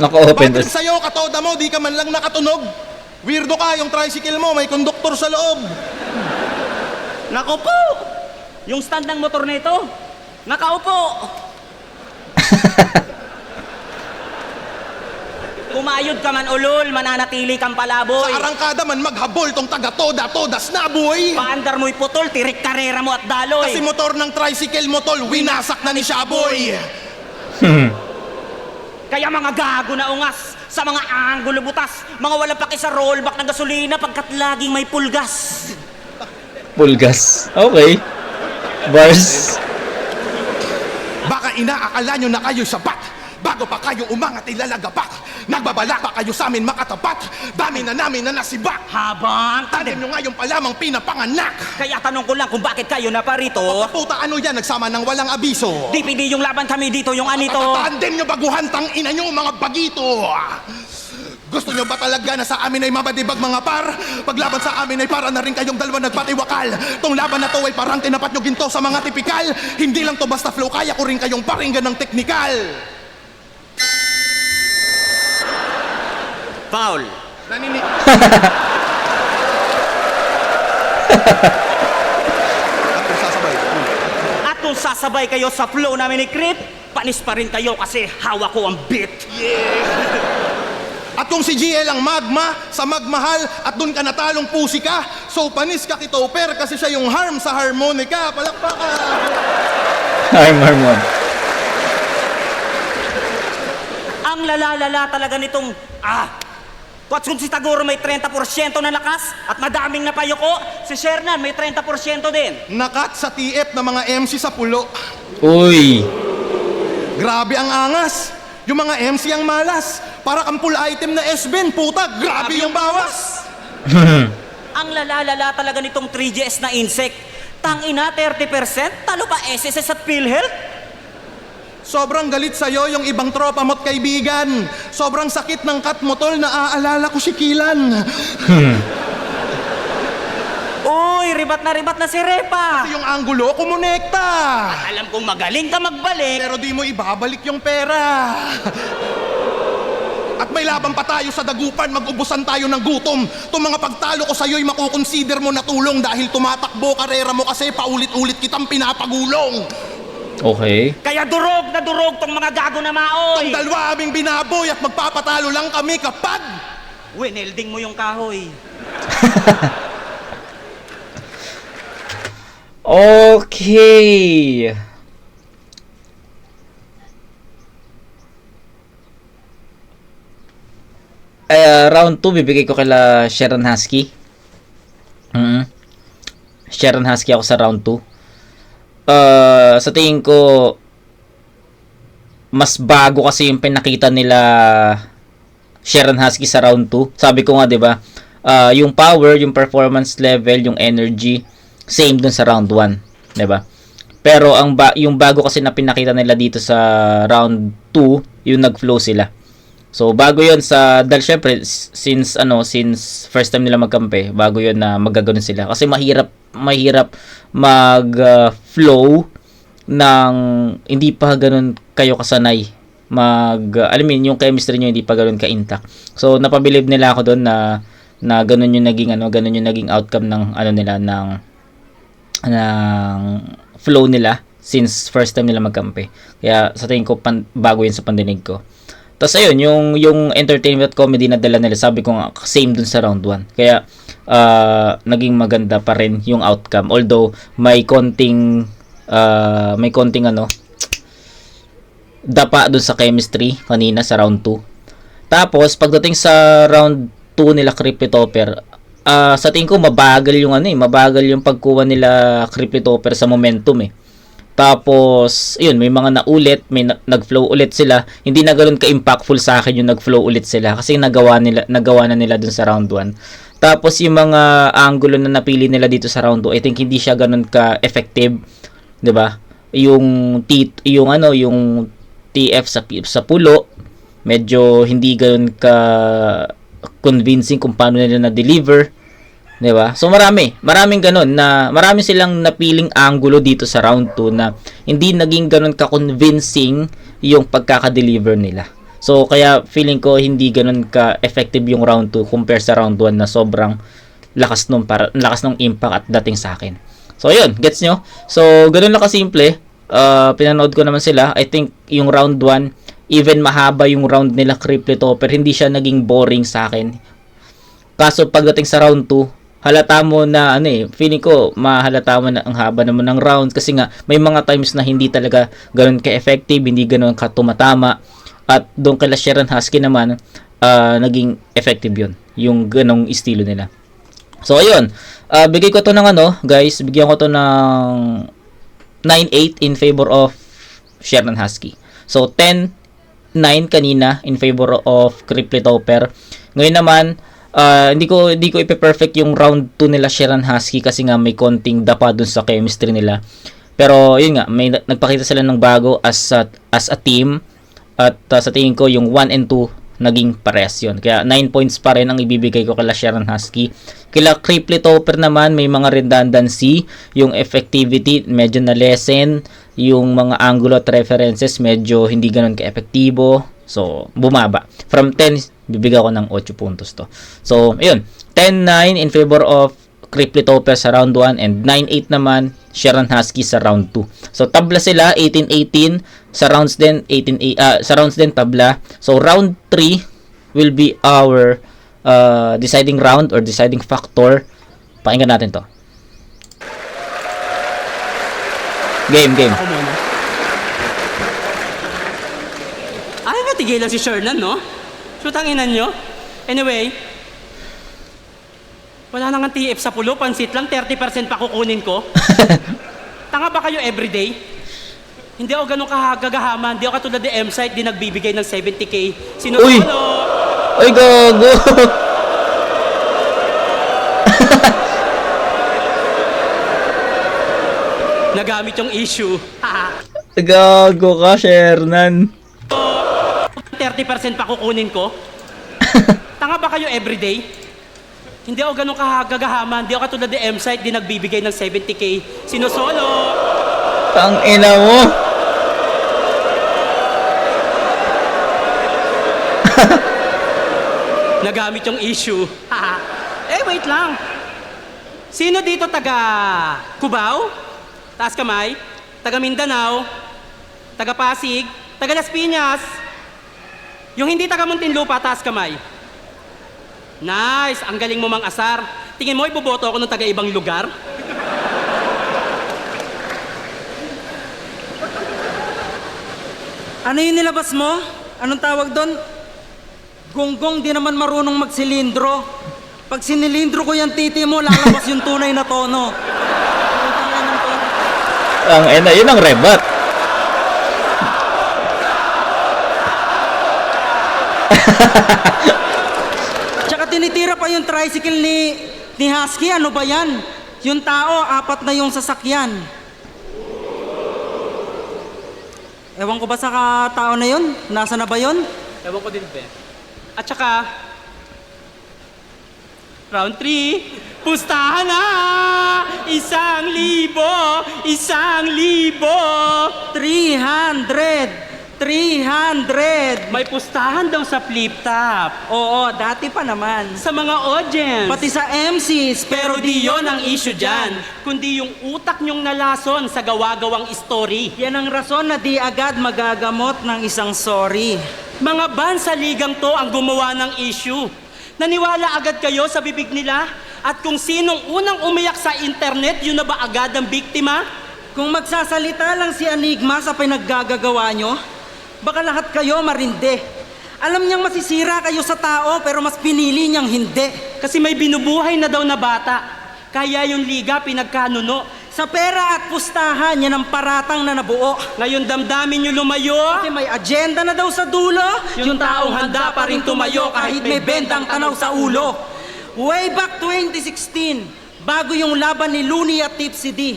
Naka-open. Bad trip sa'yo, katoda mo, di ka man lang nakatunog. Weirdo ka, yung tricycle mo, may konduktor sa loob. Nako po! Yung stand ng motor nito, nakaupo. Kumayod ka man ulol, mananatili kang palaboy. Sa arangkada man maghabol tong taga-toda, todas na boy. Paandar mo'y putol, tirik karera mo at daloy. Kasi motor ng tricycle mo tol, winasak na ni Shaboy. Kaya mga gago na ungas sa mga anggulo butas, mga walang paki sa rollback ng gasolina pagkat laging may pulgas. Pulgas. Okay. Bars. Baka inaakala nyo na kayo sapat. Bago pa kayo umangat ilalagapak. Nagbabalak pa kayo sa amin makatapat. Dami na namin na nasibak. Habang Tandem nyo ngayon pa lamang pinapanganak. Kaya tanong ko lang kung bakit kayo na parito. Puta, ano yan, nagsama ng walang abiso. DPD yung laban kami dito, yung anito. Tandem nyo baguhan, tang ina nyo mga bagito. Gusto nyo ba talaga na sa amin ay mabadibag mga par? Paglaban sa amin ay para na rin kayong dalawa nagpatiwakal. Tong laban na to ay parang tinapat nyo ginto sa mga tipikal. Hindi lang to basta flow, kaya ko rin kayong paringgan ng teknikal. Foul. Naninig. At kung sasabay kayo sa flow namin ni Crip, panis pa rin kayo kasi hawak ko ang beat. At kung si GL ang magma, sa magmahal, at dun ka natalong pusi ka, so panis ka kitoper kasi siya yung harm sa harmonica. Palakpakan! Ay, Marmon. Ang lalalala talaga nitong, What's kung si Tagoro may 30% na lakas at madaming napayuko, si Shernan may 30% din. Nakat sa TF na mga MC sa pulo. Uy. Grabe ang angas. Yung mga MC ang malas. Para kang full item na S-Ben, puta, grabe yung bawas. Ang lalalala talaga nitong 3GS na insect. Tangina, 30%? Talo pa SSS at PhilHealth? Sobrang galit sa'yo yung ibang tropa mo't kaibigan. Sobrang sakit ng kat mo tol, naaalala ko si Kilan. Uy, ribat na si Repa. Kasi yung anggulo, kumonekta. Alam kong magaling ka magbalik. Pero di mo ibabalik yung pera. At may laban pa tayo sa dagupan, mag-ubusan tayo ng gutom. Itong mga pagtalo ko sa'yo'y makukonsider mo na tulong dahil tumatakbo karera mo kasi paulit-ulit kitang pinapagulong. Okay. Kaya durog na durog tong mga gago na maoy. Itong dalawa aming binaboy at magpapatalo lang kami kapag Winelding mo yung kahoy. Okay. Round 2, bibigay ko kila Sharon Husky. Sharon Husky ako sa round 2. Sa tingin ko, mas bago kasi yung pinakita nila Sharon Husky sa round 2. Sabi ko nga, 'di ba? Yung power, yung performance level, yung energy, same dun sa round 1, 'di ba? Pero yung bago kasi na pinakita nila dito sa round 2, yung nag-flow sila. So bago 'yon dahil syempre since first time nila magkampe, bago 'yon na magaganoon sila kasi mahirap mag-flow ng hindi pa ganoon kayo kasanay. Yung chemistry nyo hindi pa ganoon ka-intact. So napabilib nila ako doon na ganoon yung naging outcome ng ng flow nila since first time nila magkampe. Kaya sa tingin ko bago 'yun sa pandinig ko. Tapos ayun, yung entertainment comedy na dala nila, sabi ko nga, same dun sa round 1. Kaya, naging maganda pa rin yung outcome. Although, may konting dapa dun sa chemistry kanina sa round 2. Tapos, pagdating sa round 2 nila Cryptopper, sa tingin ko, mabagal yung pagkuha nila Cryptopper sa momentum eh. Tapos, yun, may mga naulit, may nag-flow ulit sila. Hindi na ganoon ka-impactful sa akin yung nag-flow ulit sila kasi nagawa na nila dun sa round 1. Tapos, yung mga angulo na napili nila dito sa round 2, I think hindi siya ganoon ka-effective, 'di ba? Yung TF sa pulo, medyo hindi ganoon ka convincing kung paano nila na-deliver. 'Di ba? So maraming ganun na marami silang napiling angulo dito sa round 2 na hindi naging ganun ka-convincing yung pagkaka-deliver nila. So kaya feeling ko hindi ganun ka-effective yung round 2 compare sa round 1 na sobrang lakas ng impact at dating sa akin. So ayun, gets nyo? So ganun lang kasimple. Pinanood ko naman sila. I think yung round 1, even mahaba yung round nila Cryptopper, hindi siya naging boring sa akin. Kaso pagdating sa round 2, halata mo na feeling ko mahalata mo na ang haba naman ng rounds kasi nga may mga times na hindi talaga ganoon ka-effective, hindi ganoon ka tumatama, at doon kay Sharon Husky naman naging effective yun, yung ganong estilo nila. So ayun, bigay ko to ng guys, bigyan ko to ng 9-8 in favor of Sharon Husky. So 10-9 kanina in favor of Cryptopper. Ngayon naman, hindi ko ipe-perfect yung round 2 nila Sharon Husky kasi nga may konting dapa dun sa chemistry nila. Pero yun nga, may nagpakita sila ng bago as a team, at sa tingin ko yung 1 and 2 naging parehas yun. Kaya 9 points pa rin ang ibibigay ko kala Sharon Husky. Kila Cryptopper naman, may mga redundancy, yung effectivity medyo na lessen, yung mga angulo at references medyo hindi ganoon ka-epektibo. So, bumaba. From 10, bibigyan ko ng 8 puntos to. So, ayun. 10-9 in favor of Cryptopper sa round 1 and 9-8 naman Sharon Husky sa round 2. So, tabla sila, 18-18. Sa rounds din, sa rounds din tabla. So, round 3 will be our deciding round or deciding factor. Pakinggan natin to. Game. Ako muna. Ayaw nga tigilan si Shernan, no? Shoot ang inan nyo. Anyway, wala nang TF sa pulo, pansit lang, 30% pa kukunin ko. Tanga ba kayo everyday? Hindi ako ganun kahagagahaman, hindi ako katulad ni M-Site, di nagbibigay ng 70k. Uy! Uy, gago! Nagamit yung issue. Gago ka, Shernan. 30% pa kukunin ko. Tanga ba kayo everyday? Hindi ako ganun kahagagahaman, hindi ako katulad ni M-Site, di nagbibigay ng 70k. Sinosolo! Tang ina mo! Nagamit yung issue. Wait lang. Sino dito taga Cubao? Taas kamay? Taga Mindanao? Taga Pasig? Taga Las Piñas? Yung hindi taga Muntinlupa, taas kamay. Nice! Ang galing mo mang asar. Tingin mo, iboboto ako ng taga ibang lugar? Ano yung nilabas mo? Anong tawag doon? Gonggong di naman marunong magsilindro. Pag sinilindro ko yung titi mo, lalabas yung tunay na tono. Ang ena, yun ang rebat. Tsaka tinitira pa yung tricycle ni Husky. Ano ba yan? Yung tao, 4 na yung sasakyan. Ewan ko ba sa tao na yun? Nasa na ba yun? Ewan ko din, be. At saka, round 3, pustahan na! 1,000! 1,000! 300! May pustahan daw sa flip top. Oo, dati pa naman. Sa mga audience. Pati sa MCs, Pero di yon ang issue dyan, kundi yung utak nyong nalason sa gawa-gawang story. yan ang rason na di agad magagamot ng isang sorry. Mga ban sa ligang to ang gumawa ng issue. Naniwala agad kayo sa bibig nila? At kung sinong unang umiyak sa internet, yun na ba agad ang biktima? Kung magsasalita lang si Enigma sa pinaggagawa nyo, baka lahat kayo marindi. Alam niyang masisira kayo sa tao pero mas pinili niyang hindi. Kasi may binubuhay na daw na bata. Kaya yung liga pinagkanuno. Sa pera at pustahan, yan ang paratang na nabuo. Ngayon damdamin nyo lumayo. Kasi may agenda na daw sa dulo. Yung taong handa pa rin tumayo kahit may bendang tanaw sa ulo. Way back 2016, bago yung laban ni Looney at Tipsy D,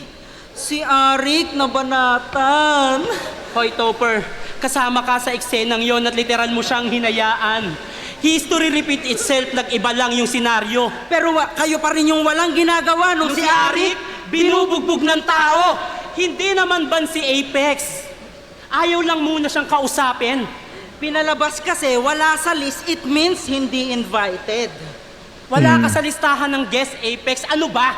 si Arik na banatan. Hoy Topper, kasama ka sa eksenang yon at literal mo siyang hinayaan. History repeat itself, nag-iba lang yung senaryo. Pero kayo pa rin yung walang ginagawa nung Nung si Arik. binubugbog ng tao. Hindi naman ban si Apex. Ayaw lang muna siyang kausapin. Pinalabas kasi wala sa list, it means hindi invited. Wala ka sa listahan ng guest Apex. Ano ba?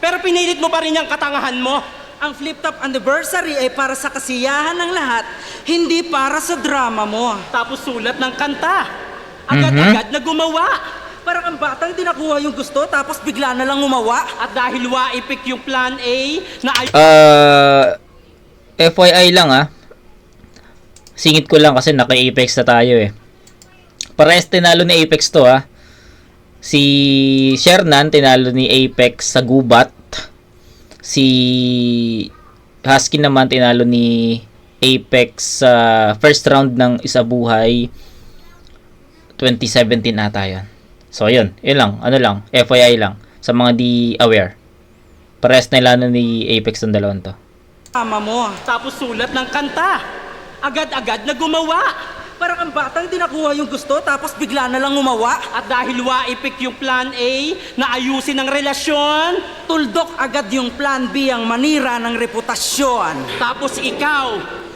Pero pinilit mo pa rin yung katangahan mo. Ang Flip Top Anniversary ay para sa kasiyahan ng lahat, hindi para sa drama mo. Tapos sulat ng kanta. Agad-agad na gumawa. Para kang batang di nakuha yung gusto, tapos bigla na lang umawa. At dahil waipik yung plan A na ay... FYI lang singit ko lang kasi naka-Apex na tayo Parehas tinalo ni Apex to Si Shernan tinalo ni Apex sa gubat. Si Husky naman tinalo ni Apex sa first round ng Isa Buhay 2017 ata yun. So yun lang, FYI lang sa mga di aware. Parehas nilalo ni Apex ng dalawang to. Tama mo. Tapos sulat ng kanta. Agad-agad na gumawa. Para kang batang di nakuha yung gusto, tapos bigla na lang umawa. At dahil waipik yung plan A na ayusin ang relasyon, Tuldok agad yung plan B ang manira ng reputasyon. tapos ikaw,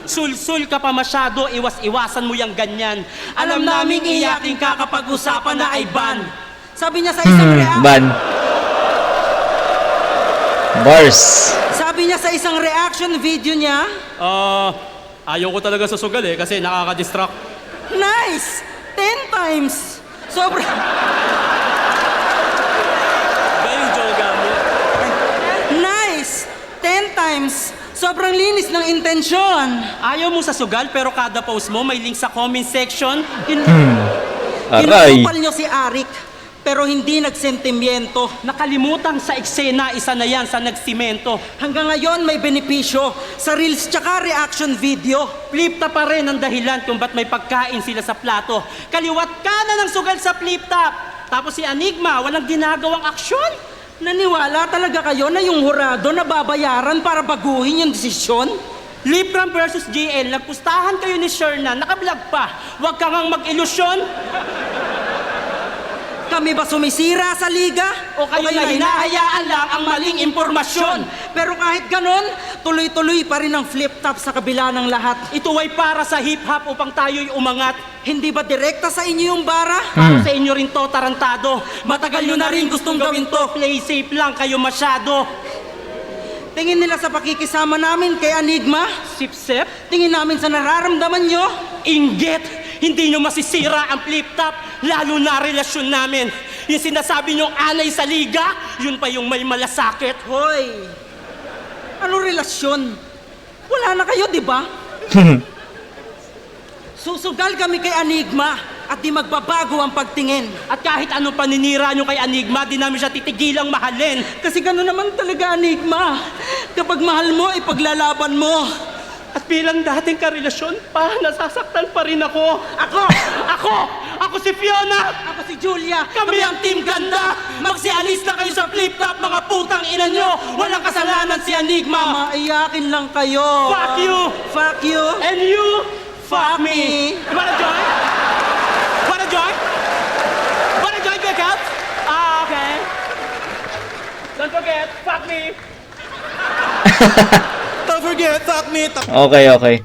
sul-sul ka pa masyado, iwas-iwasan mo yung ganyan. Alam naming iyakin ka kapag usapan na ay ban. Sabi niya sa isang Ban. Bars. Sabi niya sa isang reaction video niya, Ayaw ko talaga sa sugal kasi nakaka-distract. nice! 10 times! Sobra. Ba yung joga mo? Nice! 10 times! Sobrang linis ng intensyon. Ayaw mo sa sugal pero kada post mo may link sa comment section. Aray. Kinukupal niyo si Arik, pero hindi nagsentimiento. Nakalimutan sa eksena, isa na yan sa nagsimento. Hanggang ngayon may benepisyo sa reels tsaka reaction video. Flip-top pa rin ang dahilan kung ba't may pagkain sila sa plato. Kaliwat kanan ng sugal sa flip-top. Tapos si Enigma, walang ginagawang aksyon. Naniwala talaga kayo na yung hurado na babayaran para baguhin yung desisyon? Lipram versus JL, nagpustahan kayo ni Shernan, nakablog pa. Huwag ka ngang mag-ilusyon. Kami ba sumisira sa liga? O kayo na hinahayaan lang ang maling impormasyon. Pero kahit ganon, tuloy-tuloy pa rin ang flip-top sa kabila ng lahat. Ito ay para sa hip-hop upang tayo'y umangat. Hindi ba direkta sa inyo yung bara? Para sa inyo rin to, tarantado. Matagal nyo na rin gustong gawin to. Play safe lang kayo masyado. Tingin nila sa pakikisama namin kay Enigma? Sip-sip, Tingin namin sa nararamdaman nyo? inggit. Hindi nyo masisira ang flip-top, lalo na relasyon namin. Yung sinasabi nyong anay sa liga, yun pa yung may malasakit. Hoy! Ano relasyon? Wala na kayo, di ba? Susugal kami kay Enigma at di magbabago ang pagtingin. At kahit anong paninira nyo kay Enigma, di namin siya titigilang mahalin. Kasi gano'n naman talaga, Enigma. Kapag mahal mo, ipaglalaban mo. At bilang dating karelasyon pa, nasasaktan pa rin ako. Ako si Fiona! Ako si Julia. Kami ang Team Ganda! Magsialis na kayo sa flip-top, mga putang ina nyo! Walang kasalanan si Enigma! Maiyakin lang kayo. Fuck you! Fuck you. And you, fuck me! You wanna join? Wanna join? Wanna join, Beckham? Okay. Don't forget, fuck me! Don't forget, fuck me. Okay.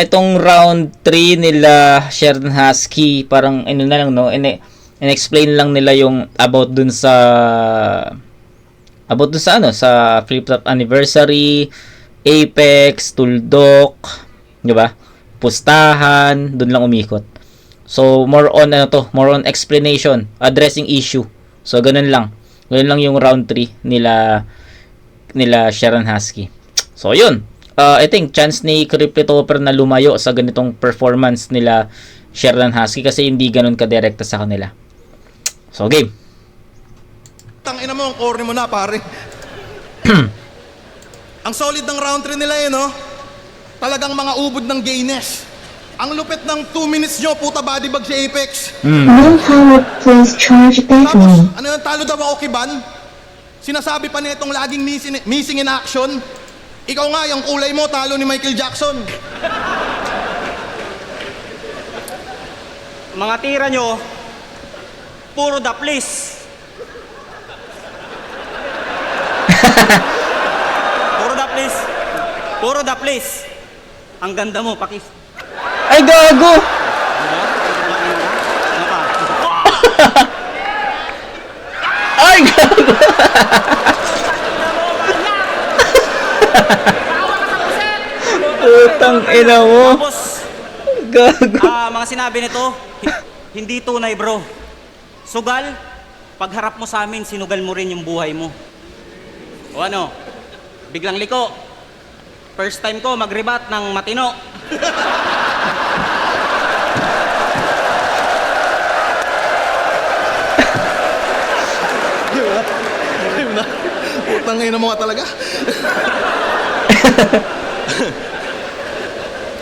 Itong round 3 nila Sheridan Husky, parang ano na lang, no? In-explain lang nila yung about dun sa sa Flip-Top Anniversary, Apex, Tuldok, 'di ba? Pustahan, dun lang umikot. So more on more on explanation, addressing issue. So ganun lang. Ganun lang yung round 3 nila Sheridan Husky. So, yun. I think chance ni Cryptopher na lumayo sa ganitong performance nila Sheridan Husky kasi hindi ganun ka-direkta sa kanila. So, game. Tangina mo, ang corny mo na, pare. Ang solid ng round 3 nila no? Talagang mga ubod ng gayness. Ang lupit ng 2 minutes nyo, puta body bag si Apex. One power, please charge Tapos, battery. ano yung talo daw ako kiban? Sinasabi pa nitong laging missing in action. Ikaw nga, yung kulay mo, talo ni Michael Jackson. Mga tira nyo, puro the please. Puro the please. Ang ganda mo, pakis. Ay, gago! Ay, gago! Putang ina mo. Tapos, Gago. mga sinabi nito, hindi tunay bro. Sugal, pagharap mo sa amin, sinugal mo rin yung buhay mo. O ano, biglang liko. First time ko magrebat ng matino. Putang ina mo nga talaga.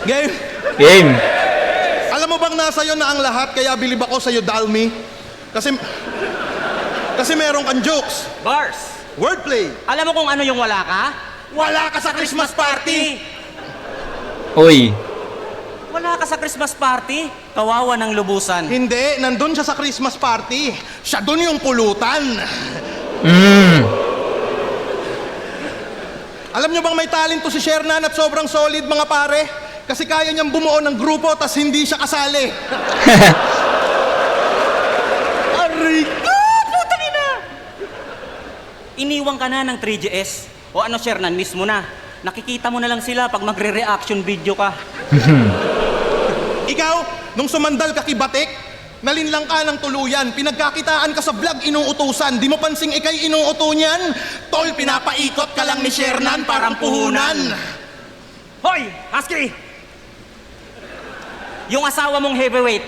Game. Alam mo bang nasa iyo na ang lahat kaya bilib ako sa iyo, Dalmi? Kasi meron kang jokes, Bars, wordplay. alam mo kung ano yung wala ka? Wala ka sa Christmas party. Uy. Wala ka sa Christmas party? Kawawa ng lubusan. Hindi, nandun siya sa Christmas party. Siya dun yung pulutan. Alam nyo bang may talento si Shernan at sobrang solid mga pare? Kasi kaya niyang bumuo ng grupo tas hindi siya kasali. Aray ka! Putang ina! Iniwang ka na ng 3GS. O ano, Shernan, mismo na. Nakikita mo na lang sila pag magre-reaction video ka. Ikaw, nung sumandal ka kay Batik, nalinlang ka ng tuluyan, pinagkakitaan ka sa vlog inuutusan, di mo pansing ikay inuuto niyan? Tol, pinapaikot ka lang ni Shernan parang puhunan. Hoy, Husky! Yung asawa mong heavyweight,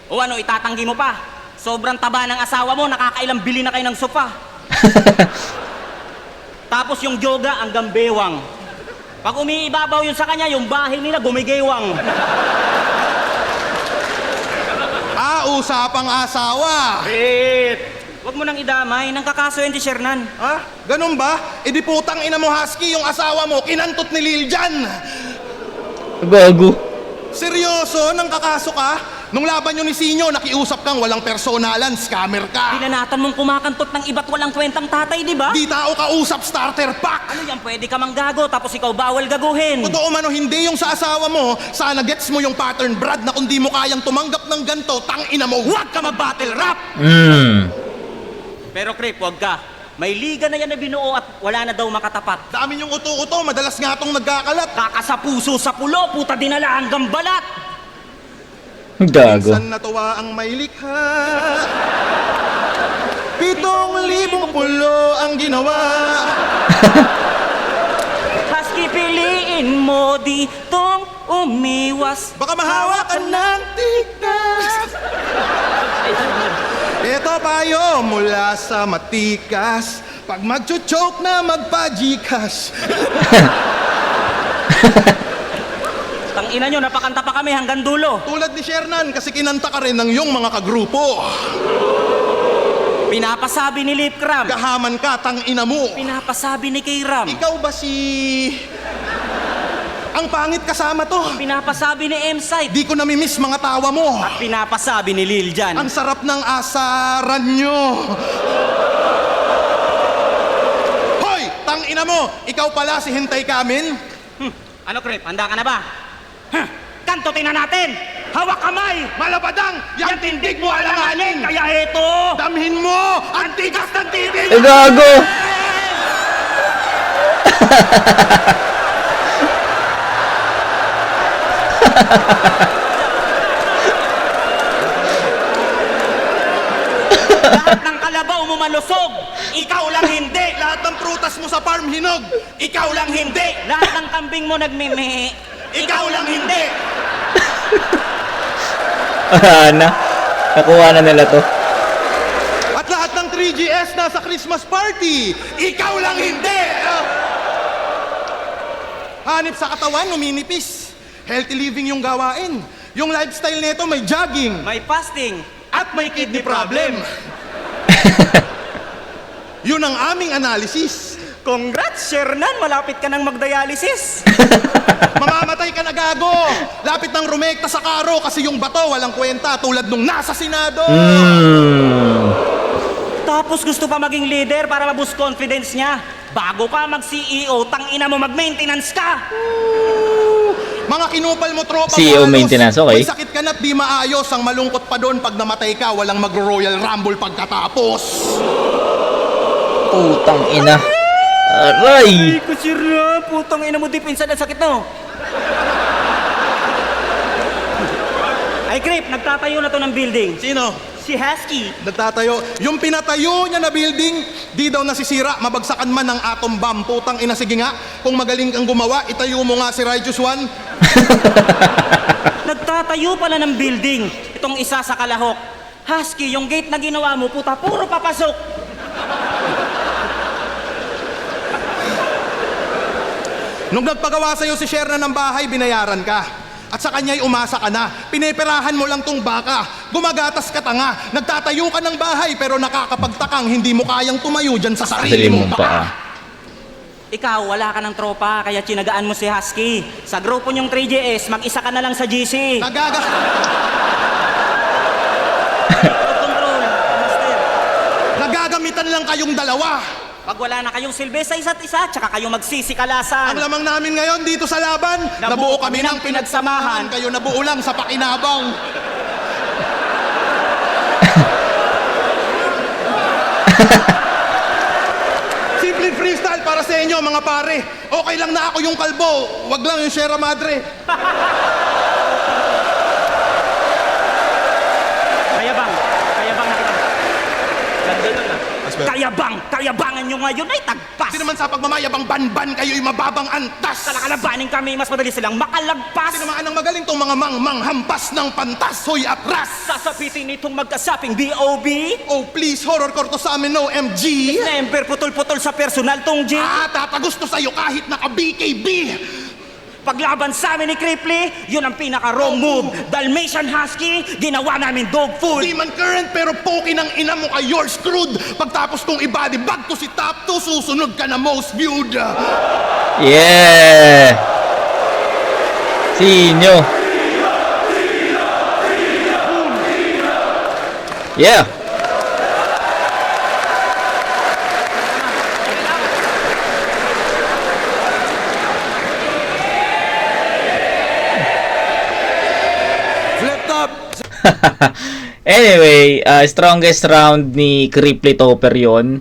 o ano, itatanggi mo pa? Sobrang taba ng asawa mo, nakakailang bili na kayo ng sofa. Tapos yung yoga, ang gambewang. Pag umiibabaw yun sa kanya, yung bahay nila gumigewang. Usapang asawa. Huwag mo nang idamay, nang kakaso yan si Shernan. Ha? Ganun ba? E di putang ina mo, Husky, yung asawa mo, kinantot ni Lil Jan. Gago. Seryoso, nang kakaso ka? Nung laban nyo ni Sinyo, nakiusap kang walang personalan, scammer ka. Pinanatan mong kumakantot ng iba't walang kwentang tatay, di ba? Di tao ka usap, starter pack. Ano yan, pwede ka manggago, tapos ikaw bawal gaguhin. Totoo man o hindi yung sa asawa mo, sana gets mo yung pattern, Brad, na kung di mo kayang tumanggap ng ganto, tang ina mo, huwag ka mag-battle rap! Pero Crip, huwag ka. May liga na yan na binuo at wala na daw makatapat. Dami yung uto-uto, madalas nga tong nagkakalat. Kakasapuso sa pulo, puta dinala hanggang balat. Gago. Minsan natuwa ang may likha. 7,000 pulo ang ginawa. Husky, piliin mo ditong umiwas. Baka mahawakan ng tikas. Ito payo mula sa matikas. Pag magchuchoke na magpa-Gcash. Tangina nyo, napakanta pa kami hanggang dulo. Tulad ni Shernan kasi kinanta ka rin ng iyong mga kagrupo. Pinapasabi ni Lip Cram. Gahaman ka, tangina mo. Pinapasabi ni K-Ram. Ikaw ba si... Ang pangit kasama to. Pinapasabi ni M-Side. Di ko namimiss mga tawa mo. At pinapasabi ni Lil Jan. Ang sarap ng asaran nyo. Hoy! Tangina mo! Ikaw pala si Hintay Kamin? Ano, Crep? Handa ka na ba? Kantutin na natin! Hawak kamay! Malabadang! Yang tindig mo alanganin! Kaya eto! Damhin mo! Ang tigas ng titig! Gago! Lahat ng kalabaw mo malusog! Ikaw lang hindi! Lahat ng prutas mo sa farm hinog! Ikaw lang hindi! Lahat ng kambing mo nagmimi! Ikaw lang hindi! Na. Nakuha na nila to. At lahat ng 3GS nasa Christmas party! Ikaw lang hindi! Hanip sa katawan, numinipis. Healthy living yung gawain. Yung lifestyle nito may jogging. May fasting! At may kidney problem. Yun ang aming analysis. Congrats, Shernan! Malapit ka nang magdialysis! Mamamatay ka na gago. Lapit ng rumekta sa karo kasi yung bato walang kwenta tulad nung nasa Senado. Tapos gusto pa maging leader para maboost confidence niya. Bago ka mag-CEO, tangina mo mag-maintenance ka! Mga kinupal mo tropa CEO halos. maintenance, okay. May sakit ka na't di maayos. Ang malungkot pa doon pag namatay ka, walang magro-Royal Rumble pagkatapos. Putang ina. Aray! Ay, kusira! Putang ina mo, dipinsan ang sakit no! Ay, Crip, nagtatayo na to ng building. Sino? Si Husky. Nagtatayo. Yung pinatayo niya na building, di daw nasisira, mabagsakan man ng atom bomb. Putang ina, sige nga. Kung magaling kang gumawa, itayo mo nga si Righteous One. Nagtatayo pala ng building. Itong isa sa Kalahok. Husky, yung gate na ginawa mo, puta, puro papasok. Nung nagpagawa sa'yo si Sherna ng bahay, binayaran ka. At sa kanya'y umasa ka na. Pineperahan mo lang tong baka. Gumagatas ka tanga. Nagtatayo ka ng bahay pero nakakapagtakang hindi mo kayang tumayo dyan sa sarili mong paa. Ikaw, wala ka ng tropa, kaya tinagaan mo si Husky. Sa grupo niyong 3GS, mag-isa ka na lang sa GC. Control, master. Nagagamitan lang kayong dalawa. Pag wala na kayong silbi sa isa't isa, tsaka kayong magsisikalasan. Ang lamang namin ngayon dito sa laban, nabuo kami ng pinagsamahan. Kayo nabuo lang sa pakinabang. Simpleng freestyle para sa inyo mga pare. Okay lang na ako yung kalbo, wag lang yung Sierra Madre. Kayabang na kita. Ganda nun ah. Kayabangan nyo ngayon ay tagpas. Hindi naman sa pagmamayabang ban-ban kayo'y mababang antas. Kalakalabanin kami, mas madali silang makalagpas. Sinamaan ng magaling tong mga mangmang hampas ng pantas. Hoy, atras! Sasapitin itong magkasaping B.O.B. Oh please, horror korto sa amin, no MG. Member putol-putol sa personal tong G. Tatagusto sa'yo kahit naka-BKB. Paglaban sa amin ni Cripply, yun ang pinaka-wrong move. Dalmatian Husky, ginawa namin dog food. Di man current pero poki ng ina mo kay you're screwed. Pagtapos kong i-body bag to si top 2, susunod ka na most viewed. Yeah! Sinyo! Yeah! Anyway, strongest round ni Cripply Topper yun.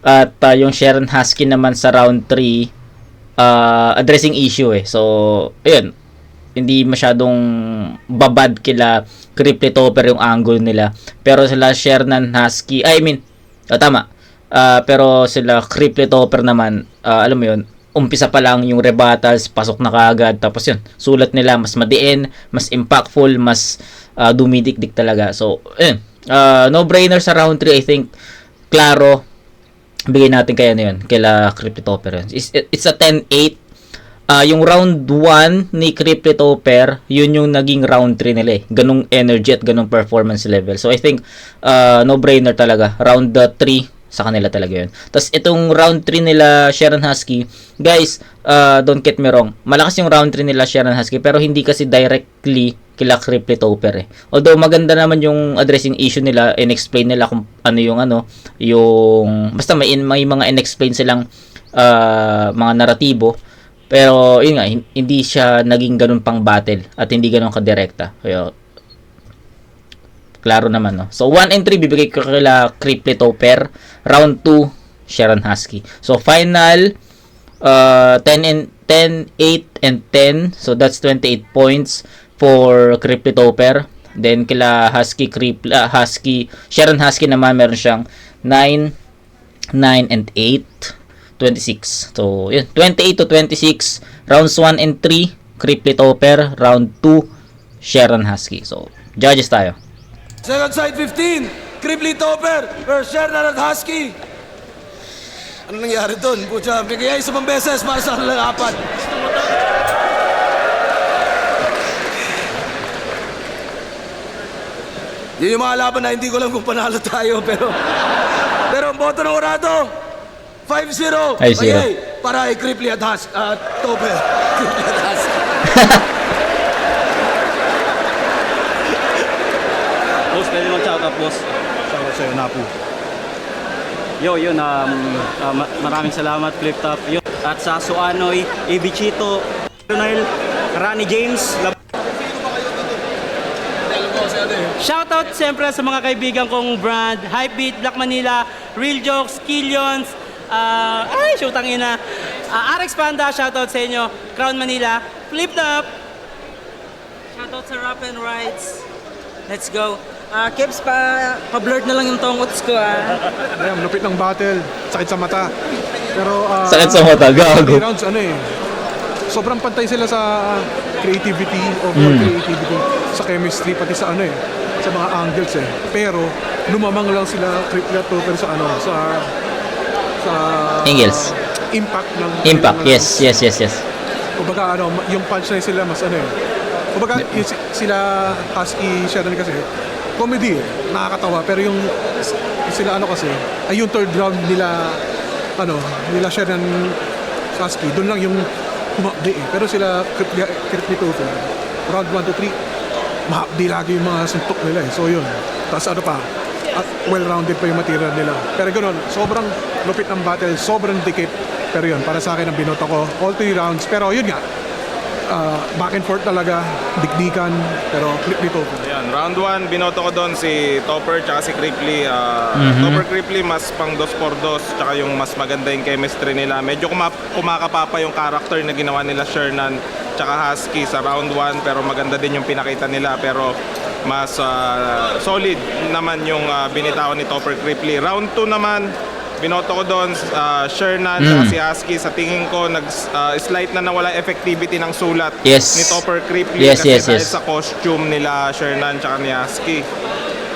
At yung Sharon Husky naman sa round 3, addressing issue eh. So, ayun. Hindi masyadong babad kila Cripply Topper yung angle nila. Pero sila Sharon Husky, tama. Pero sila Cripply Topper naman, alam mo yun, umpisa pa lang yung rebuttals, pasok na kaagad, tapos yun, sulat nila mas madiin, mas impactful, mas dumidikdik talaga. So, no-brainer sa round 3, I think, klaro, bigay natin kaya na yun, kaila Cryptopher yun. It's a 10-8. Yung round 1 ni Cryptopher, yun yung naging round 3 nila eh. Ganong energy at ganong performance level. So, I think, no-brainer talaga. Round 3, sa kanila talaga yun. Tapos, itong round 3 nila, Sharon Husky, guys, don't get me wrong, malakas yung round 3 nila, Sharon Husky, pero hindi kasi directly kila Cryptopher eh. Although, maganda naman yung addressing issue nila, in-explain nila kung ano yung, basta may mga in-explain silang mga naratibo. Pero, yun nga, hindi siya naging ganun pang battle at hindi ganun ka-direkta. Kaya, klaro naman, no? So, 1 and 3, bibigay ko kila Cryptopher. Round 2, Sharon Husky. So, final, 10, 8, and 10. So, that's 28 points for Cryptopher. Then, kila Sharon Husky naman, meron siyang 9, 9, and 8. 26. So, yun. 28 to 26. Rounds 1 and 3, Cryptopher. Round 2, Sharon Husky. So, judges tayo. Second side 15, Cryptopher versus Sharon Husky. Ano nangyari doon? Pucha, bigay isa pang beses para sa kanilang apat. Yun yung mga laban na hindi ko alam kung panalo tayo, pero ang boto ng orado, 5-0. 5-0. Bagay, para kay Cryptopher. Boss, pwede mag-shoutout, boss. Shoutout sa'yo, Napu. Yun, maraming salamat, Flip Top. At sa Suanoy, Ibichito, Ronald, Rani James. Shoutout siyempre sa mga kaibigan kong brand, Hypebeat, Black Manila, Real Jokes, Killions, shootang ina. RX Panda, shoutout sa inyo. Crown Manila, Flip Top. Shoutout sa Rap and Rides. Let's go. Kips, pa-blurred na lang yung tongots ko Ayan, lupit ng battle. Sakit sa mata. Pero, Sakit sa mata, gago. rounds, sobrang pantay sila sa creativity, overall creativity, sa chemistry, pati sa sa mga angles Pero, lumamang lang sila Cryptopher sa sa Angles. impact ng Impact, yes. Kumbaga yung punchline sila mas kumbaga sila Husky Sharon kasi comedy nakakatawa, pero yung sila kasi ay yung third round nila nila Sharon Husky doon lang yung humabdi pero sila Cryptopher round 1 to 3 mahapdi lagi yung mga suntok nila so yun, tapos at well-rounded pa yung material nila. Pero ganoon, sobrang lupit ng battle, sobrang dikit. Pero yun, para sa akin ang binoto ko, all 3 rounds. Pero yun nga, back and forth talaga, dikdikan, pero Cryptopher. Ayan, round 1, binoto ko doon si Topper tsaka si Cripply. Topper Cripply, mas pang 2x2, tsaka yung mas maganda yung chemistry nila. Medyo kumakapapa yung character na ginawa nila Shernan tsaka Husky sa round 1, pero maganda din yung pinakita nila. Pero mas solid naman yung binitawan ni Topper Cripply. Round 2 naman, binoto ko doon Shernan at si Husky. Sa tingin ko slight na nawala effectivity ng sulat ni Topper Cripply kasi dahil sa costume nila Shernan at ni Husky.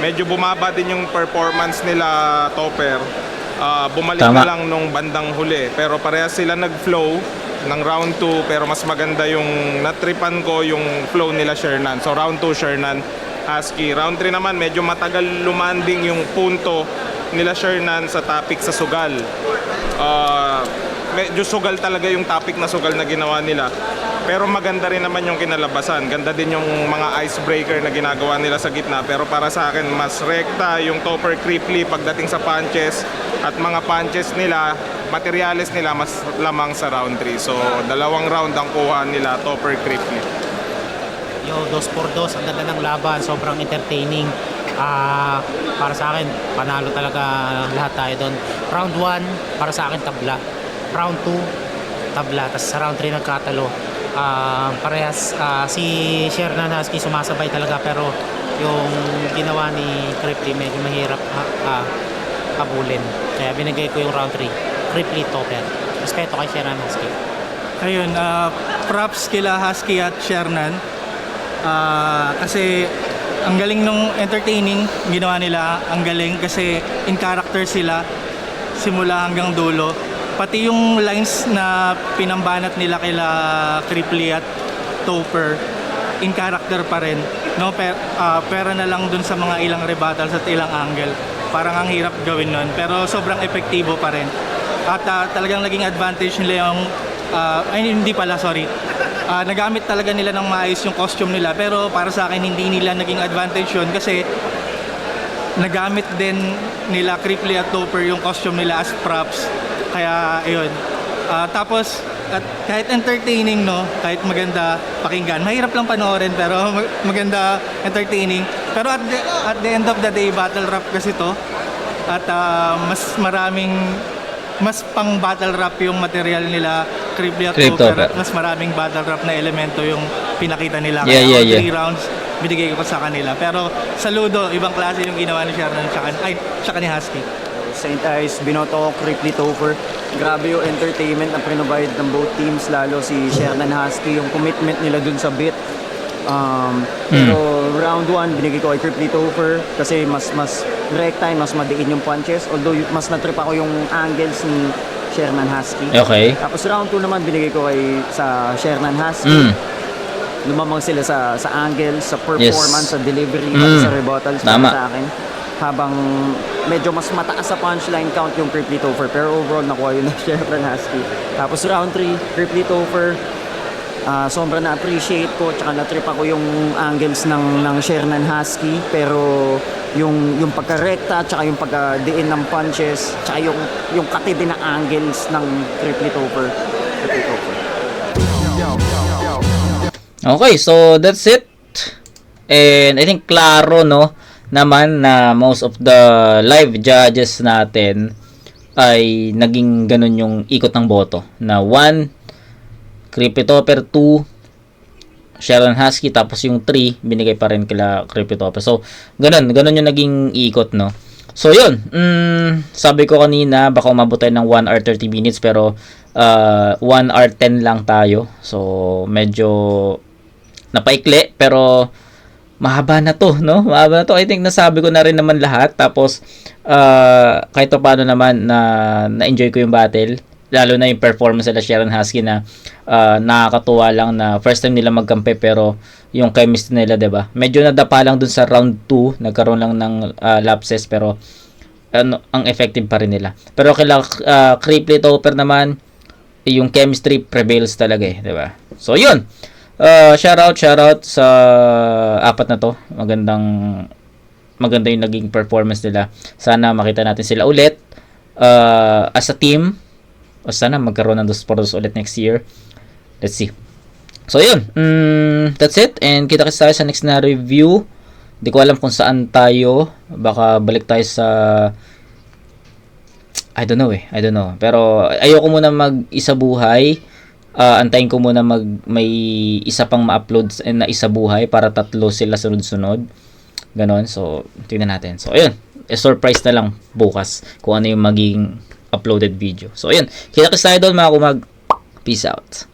Medyo bumaba din yung performance nila Topper. Bumalik na lang nung bandang huli, pero parehas sila nag-flow ng round 2, pero mas maganda yung natripan ko yung flow nila Shernan. So round 2 Shernan Husky. Round 3 naman, medyo matagal lumanding yung punto nila Shernan sa topic sa sugal. Medyo sugal talaga yung topic na sugal na ginawa nila. Pero maganda rin naman yung kinalabasan. Ganda din yung mga icebreaker na ginagawa nila sa gitna. Pero para sa akin, mas rekta yung Topper Cripply pagdating sa punches. At mga punches nila, materials nila, mas lamang sa round 3. So, 2 round ang kuha nila Topper Cripply. Yo, 2x2, ang ganda ng laban, sobrang entertaining. Para sa akin, panalo talaga lahat tayo doon. Round 1, para sa akin, tabla. Round 2, tabla. Tapos sa round 3, nagkatalo. Parehas, si Shernan Husky sumasabay talaga, pero yung ginawa ni Cripply medyo mahirap habulin. Kaya binigay ko yung round 3, Cryptopher. Respeto kay Shernan Husky. Ayun, props kila Husky at Shernan. Kasi ang galing nung entertaining ginawa nila. Ang galing kasi in character sila simula hanggang dulo. Pati yung lines na pinambanat nila kila Cripply at Topper, in character pa rin. No, pera na lang dun sa mga ilang rebuttals at ilang angle. Parang ang hirap gawin nun, pero sobrang epektibo pa rin. At talagang naging advantage nila yung nagamit talaga nila ng maayos yung costume nila, pero para sa akin hindi nila naging advantage yun kasi nagamit din nila Cripply at Topper yung costume nila as props. Kaya ayun. Tapos at kahit entertaining, no, kahit maganda pakinggan, mahirap lang panoorin pero maganda, entertaining. Pero at the end of the day, battle rap kasi to. At mas pang battle rap yung material nila Cripply at Topper. Mas maraming battle rap na elemento yung pinakita nila. Kaya 3 rounds binigay ko pa sa kanila. Pero saludo, ibang klase yung ginawa ni Shernan tsaka ni Husky. St. Ives, binoto ko Cripply Topper. Grabe yung entertainment na provide ng both teams, lalo si Shernan Husky, yung commitment nila dun sa beat. Pero round 1 binigay ko kay Cripply Topper kasi mas direct time, mas madiin yung punches, although mas natrip ako yung angles ni Shernan Husky. Okay. Tapos round 2 naman binigay ko sa Shernan Husky. Lumamang sila sa angles, sa performance, sa delivery, sa rebuttals para sa akin. Habang medyo mas mataas sa punchline count yung Cripply Topper, pero overall nakuha yun ng Shernan Husky. Tapos round 3, Cripply Topper, sobrang na-appreciate ko, tsaka na-trip ako yung angles ng Shernan Husky, pero yung pagka-recta, tsaka yung pagka-diin ng punches, tsaka yung katidi na angles ng Cripply Topper. Okay, so that's it. And I think klaro, no, naman na most of the live judges natin ay naging ganun yung ikot ng boto. Na 1, Cripply Topper, 2, Shernan Husky, tapos yung 3, binigay pa rin kila Cripply Topper. So, ganun yung naging ikot, no. So, yun. Sabi ko kanina, baka umabot tayo ng 1 hour 30 minutes, pero 1 hour 10 lang tayo. So, medyo napaikli, pero mahaba na to, no? Mahaba na to. I think nasabi ko na rin naman lahat. Tapos, kahit paano naman na-enjoy ko yung battle. Lalo na yung performance nila Shernan Husky na nakakatuwa lang na first time nila magkampi, pero yung chemistry nila, diba? Medyo nadapa lang dun sa round 2. Nagkaroon lang ng lapses, pero ang effective pa rin nila. Pero kila Cripply Topper naman, yung chemistry prevails talaga eh, diba? So, yun. Shout out sa apat na to. Maganda yung naging performance nila. Sana makita natin sila ulit as a team, o sana magkaroon ng 2-2 ulit next year. Let's see. So yun, that's it, and kita tayo sa next na review. Hindi ko alam kung saan tayo. Baka balik tayo sa I don't know. Pero ayoko muna mag-isa buhay. Antayin ko muna may isa pang ma-upload na isa buhay para 3 sila sunod-sunod. Ganon. So, tingnan natin. So, ayun. Surprise na lang bukas kung ano yung maging uploaded video. So, ayun. Kita-kits tayo doon mga kumag. Peace out.